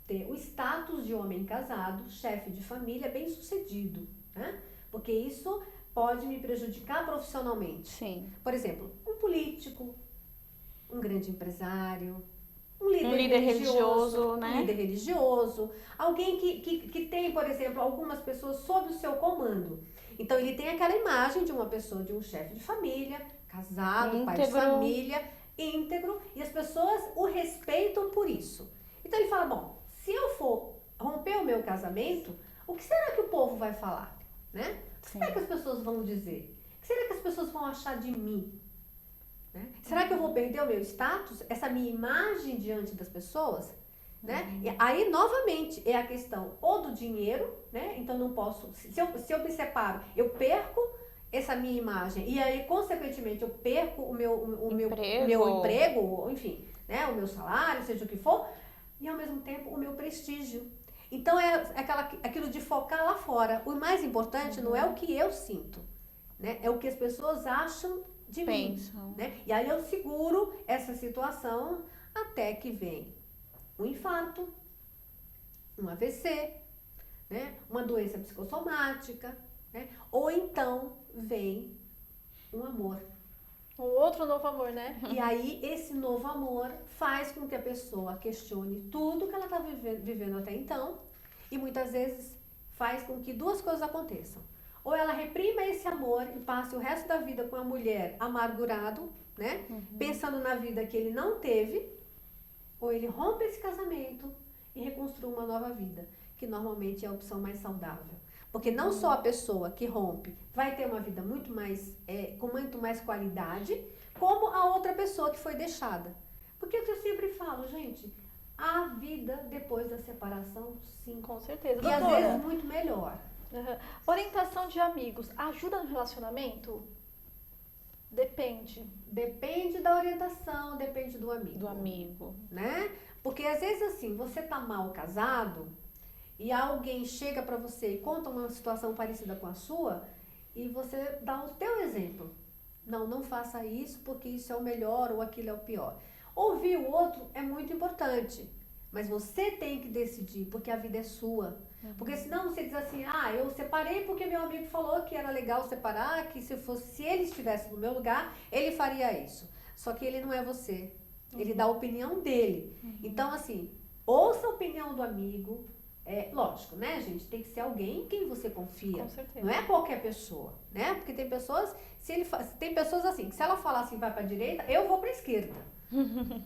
ter o status de homem casado, chefe de família, bem-sucedido, né? Porque isso pode me prejudicar profissionalmente. Sim. Por exemplo, um político, um grande empresário, um líder religioso, né? Um líder religioso, alguém que tem, por exemplo, algumas pessoas sob o seu comando. Então, ele tem aquela imagem de uma pessoa, de um chefe de família, casado, pai de família, íntegro, e as pessoas o respeitam por isso. Então, ele fala, bom, se eu for romper o meu casamento, o que será que o povo vai falar? Né? O que será que as pessoas vão dizer? O que será que as pessoas vão achar de mim? Né? Será que eu vou perder o meu status, essa minha imagem diante das pessoas? Né? E aí, novamente, é a questão ou do dinheiro, né? Então não posso, se eu me separo, eu perco essa minha imagem e aí, consequentemente, eu perco o meu emprego, enfim, né? O meu salário, seja o que for, e ao mesmo tempo o meu prestígio. Então é aquilo de focar lá fora. O mais importante não é o que eu sinto, né? É o que as pessoas acham de mim. Né? E aí eu seguro essa situação até que vem um infarto, um AVC, né? Uma doença psicossomática, né? Ou então vem um amor. Um outro novo amor, né? E aí, esse novo amor faz com que a pessoa questione tudo que ela está vivendo até então e muitas vezes faz com que duas coisas aconteçam. Ou ela reprima esse amor e passe o resto da vida com a mulher amargurado, né? Pensando na vida que ele não teve, ou ele rompe esse casamento e reconstrui uma nova vida, que normalmente é a opção mais saudável. Porque não só a pessoa que rompe vai ter uma vida muito mais, com muito mais qualidade, como a outra pessoa que foi deixada. Porque é o que eu sempre falo, gente, a vida depois da separação, sim. Com certeza. E às Doutora, vezes muito melhor. orientação de amigos ajuda no relacionamento? Depende. Depende da orientação, depende do amigo. Do amigo. Né? Porque às vezes assim, você tá mal casado e alguém chega pra você e conta uma situação parecida com a sua e você dá o teu exemplo. Não faça isso porque isso é o melhor ou aquilo é o pior. Ouvir o outro é muito importante, mas você tem que decidir porque a vida é sua. Porque senão você diz assim, eu separei porque meu amigo falou que era legal separar, que se ele estivesse no meu lugar, ele faria isso. Só que ele não é você. Ele dá a opinião dele. Então, assim, ouça a opinião do amigo. Lógico, né, gente? Tem que ser alguém em quem você confia. Com certeza. Não é qualquer pessoa, né? Porque tem pessoas, tem pessoas assim, que se ela falar assim, vai pra direita, eu vou pra esquerda.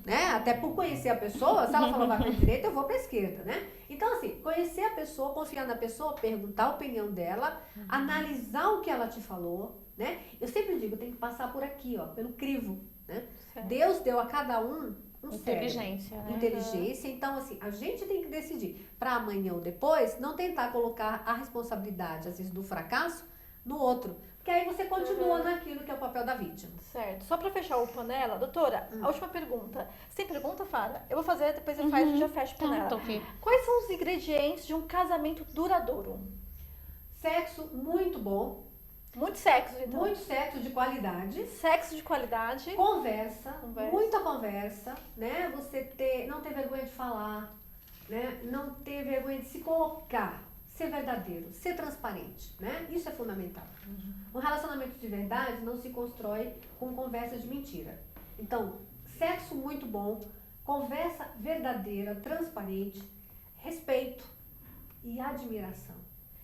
Né? Até por conhecer a pessoa, se ela falar vai pra direita, eu vou pra esquerda, né? Então, assim, conhecer a pessoa, confiar na pessoa, perguntar a opinião dela, analisar o que ela te falou, né? Eu sempre digo, tem que passar por aqui, ó, pelo crivo, né? Deus deu a cada um Inteligência, cérebro, né? inteligência. Então, assim, a gente tem que decidir para amanhã ou depois não tentar colocar a responsabilidade, às vezes, do fracasso no outro. Porque aí você continua naquilo que é o papel da vítima. Certo. Só pra fechar o panela, doutora, a última pergunta. Você tem pergunta, Fara? Eu vou fazer, depois você faz e já fecha o panela. Tá, ok. Quais são os ingredientes de um casamento duradouro? Sexo muito bom. Muito sexo, então. Muito sexo de qualidade. Sexo de qualidade. Conversa. Muita conversa, né? Você não ter vergonha de falar, né? Não ter vergonha de se colocar. Ser verdadeiro, ser transparente, né? Isso é fundamental. Um relacionamento de verdade não se constrói com conversa de mentira. Então, sexo muito bom, conversa verdadeira, transparente, respeito e admiração.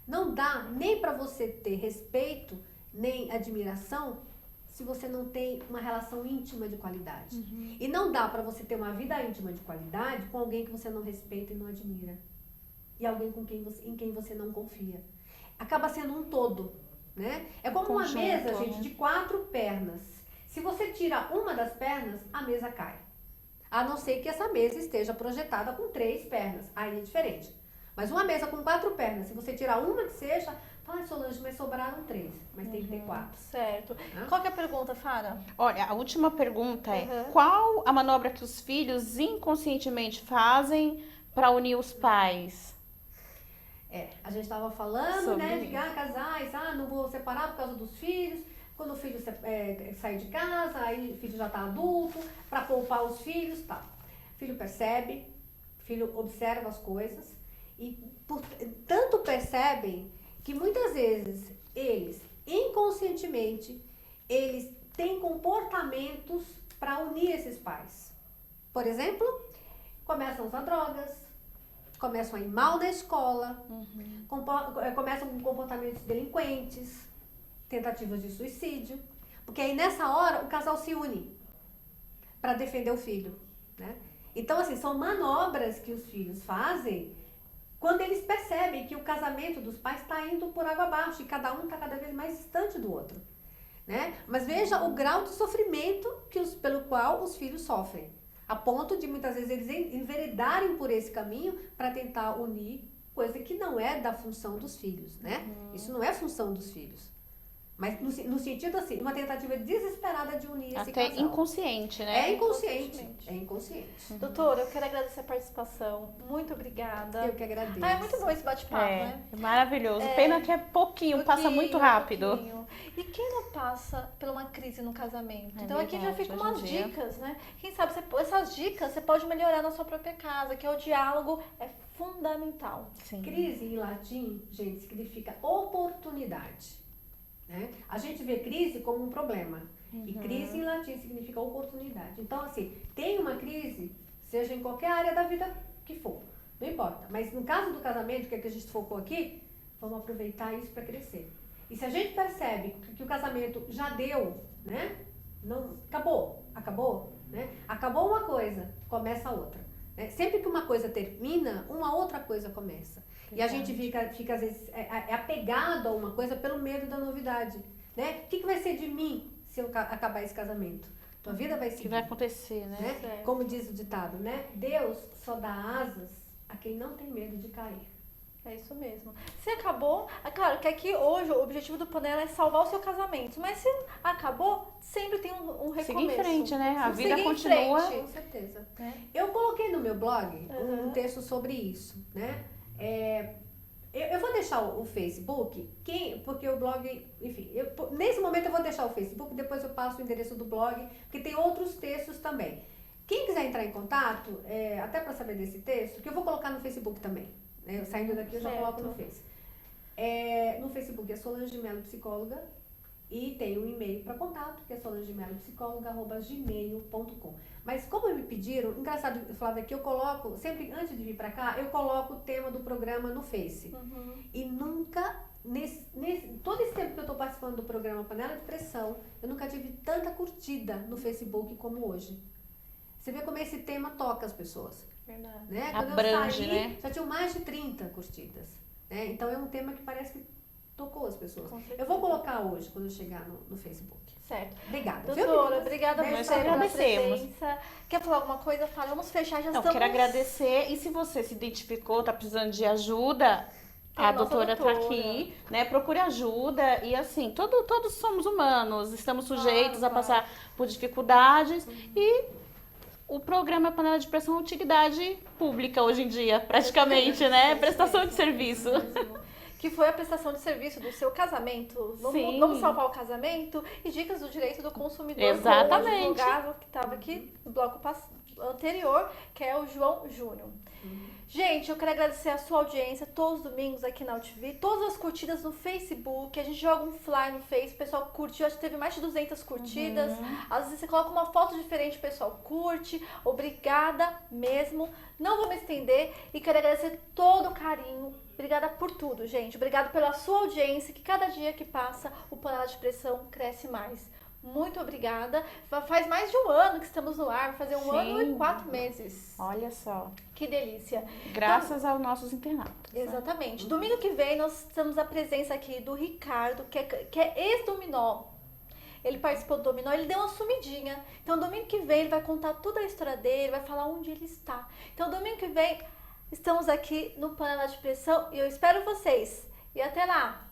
Não dá nem para você ter respeito nem admiração se você não tem uma relação íntima de qualidade. E não dá para você ter uma vida íntima de qualidade com alguém que você não respeita e não admira. E alguém em quem você não confia. Acaba sendo um todo, né? É como uma mesa, gente, de 4 pernas. Se você tira uma das pernas, a mesa cai. A não ser que essa mesa esteja projetada com 3 pernas. Aí é diferente. Mas uma mesa com 4 pernas, se você tirar uma que seja, fala, Solange, mas sobraram 3. Mas tem que ter 4. Certo. Qual que é a pergunta, Fara? Olha, a última pergunta é, qual a manobra que os filhos inconscientemente fazem para unir os pais? A gente estava falando, né, de casais, não vou separar por causa dos filhos. Quando o filho sai de casa, aí o filho já está adulto, para poupar os filhos, tá. O filho percebe, o filho observa as coisas e tanto percebem que muitas vezes eles, inconscientemente, eles têm comportamentos para unir esses pais. Por exemplo, começam a usar drogas, começam a ir mal na escola, começam com comportamentos delinquentes, tentativas de suicídio, porque aí nessa hora o casal se une para defender o filho, né? Então, assim, são manobras que os filhos fazem quando eles percebem que o casamento dos pais está indo por água abaixo e cada um está cada vez mais distante do outro, né? Mas veja o grau de sofrimento pelo qual os filhos sofrem. A ponto de, muitas vezes, eles enveredarem por esse caminho para tentar unir, coisa que não é da função dos filhos, né? Isso não é função dos filhos. Mas no sentido, assim, uma tentativa desesperada de unir esse casal. Até inconsciente, né? É inconsciente. É inconsciente. Doutora, eu quero agradecer a participação. Muito obrigada. Eu que agradeço. É muito bom esse bate-papo, né? É maravilhoso. Pena que é pouquinho, passa muito rápido. E quem não passa por uma crise no casamento? Então verdade, aqui já ficam hoje umas em dia. dicas, né? Quem sabe essas dicas você pode melhorar na sua própria casa, que é o diálogo é fundamental. Sim. Crise em latim, gente, significa oportunidade. Né? A gente vê crise como um problema. E crise em latim significa oportunidade. Então, assim, tem uma crise, seja em qualquer área da vida que for, não importa. Mas no caso do casamento, que é que a gente focou aqui, vamos aproveitar isso para crescer. E se a gente percebe que o casamento já deu, né? Não, acabou, né? Acabou uma coisa, começa outra. Né? Sempre que uma coisa termina, uma outra coisa começa. E a gente fica às vezes, apegado a uma coisa pelo medo da novidade. Né? O que vai ser de mim se eu acabar esse casamento? Tua vida vai seguir. Que vai acontecer, né? Como diz o ditado, né? Deus só dá asas a quem não tem medo de cair. É isso mesmo. Se acabou, é claro que aqui hoje o objetivo do Panela é salvar o seu casamento, mas se acabou, sempre tem um recomeço. Seguir em frente, né? A vida Seguir continua. Com certeza. Eu coloquei no meu blog um texto sobre isso, né? Eu vou deixar o Facebook, porque o blog, enfim, nesse momento eu vou deixar o Facebook, depois eu passo o endereço do blog, porque tem outros textos também. Quem quiser entrar em contato, até para saber desse texto, que eu vou colocar no Facebook também. Saindo daqui eu já coloco no Face. No Facebook é Solange Mello Psicóloga e tem um e-mail para contato, que é solangemelopsicóloga@gmail.com. Mas como me pediram, engraçado, Flávia, que eu coloco, sempre antes de vir para cá, eu coloco o tema do programa no Face. E nunca, todo esse tempo que eu estou participando do programa Panela de Pressão, eu nunca tive tanta curtida no Facebook como hoje. Você vê como esse tema toca as pessoas. Verdade. Né? Quando Abrange, eu saí, né? já tinham mais de 30 curtidas. Né? Então é um tema que parece que tocou as pessoas. Eu vou colocar hoje, quando eu chegar no Facebook. Certo. Obrigada. Doutora, obrigada Nós você pela agradecemos. presença. Quer falar alguma coisa? Fala, vamos fechar, já Não, estamos... quero agradecer. E se você se identificou, tá precisando de ajuda, Tem a a nossa doutora tá doutora. aqui, né? Procure ajuda. E assim, todos somos humanos, estamos sujeitos a passar por dificuldades. E o programa Panela de Pressão é uma utilidade pública hoje em dia, praticamente, né? Prestação de serviço. Que foi a prestação de serviço do seu casamento. Sim. Vamos salvar o casamento e dicas do direito do consumidor. Exatamente. Com o advogado que estava aqui no bloco anterior, que é o João Júnior. Gente, eu quero agradecer a sua audiência todos os domingos aqui na UTV, todas as curtidas no Facebook, a gente joga um fly no Face, o pessoal curtiu, acho que teve mais de 200 curtidas, às vezes você coloca uma foto diferente, o pessoal curte, obrigada mesmo, não vou me estender e quero agradecer todo o carinho, obrigada por tudo, gente, obrigada pela sua audiência, que cada dia que passa o Panela de Pressão cresce mais. Muito obrigada. Faz mais de um ano que estamos no ar, vai fazer um ano e 4 meses. Olha só. Que delícia. Graças aos nossos internautas. Exatamente. Né? Domingo que vem nós temos a presença aqui do Ricardo, que é ex-dominó. Ele participou do dominó, ele deu uma sumidinha. Então domingo que vem ele vai contar toda a história dele, vai falar onde ele está. Então domingo que vem estamos aqui no Panela de Pressão e eu espero vocês. E até lá!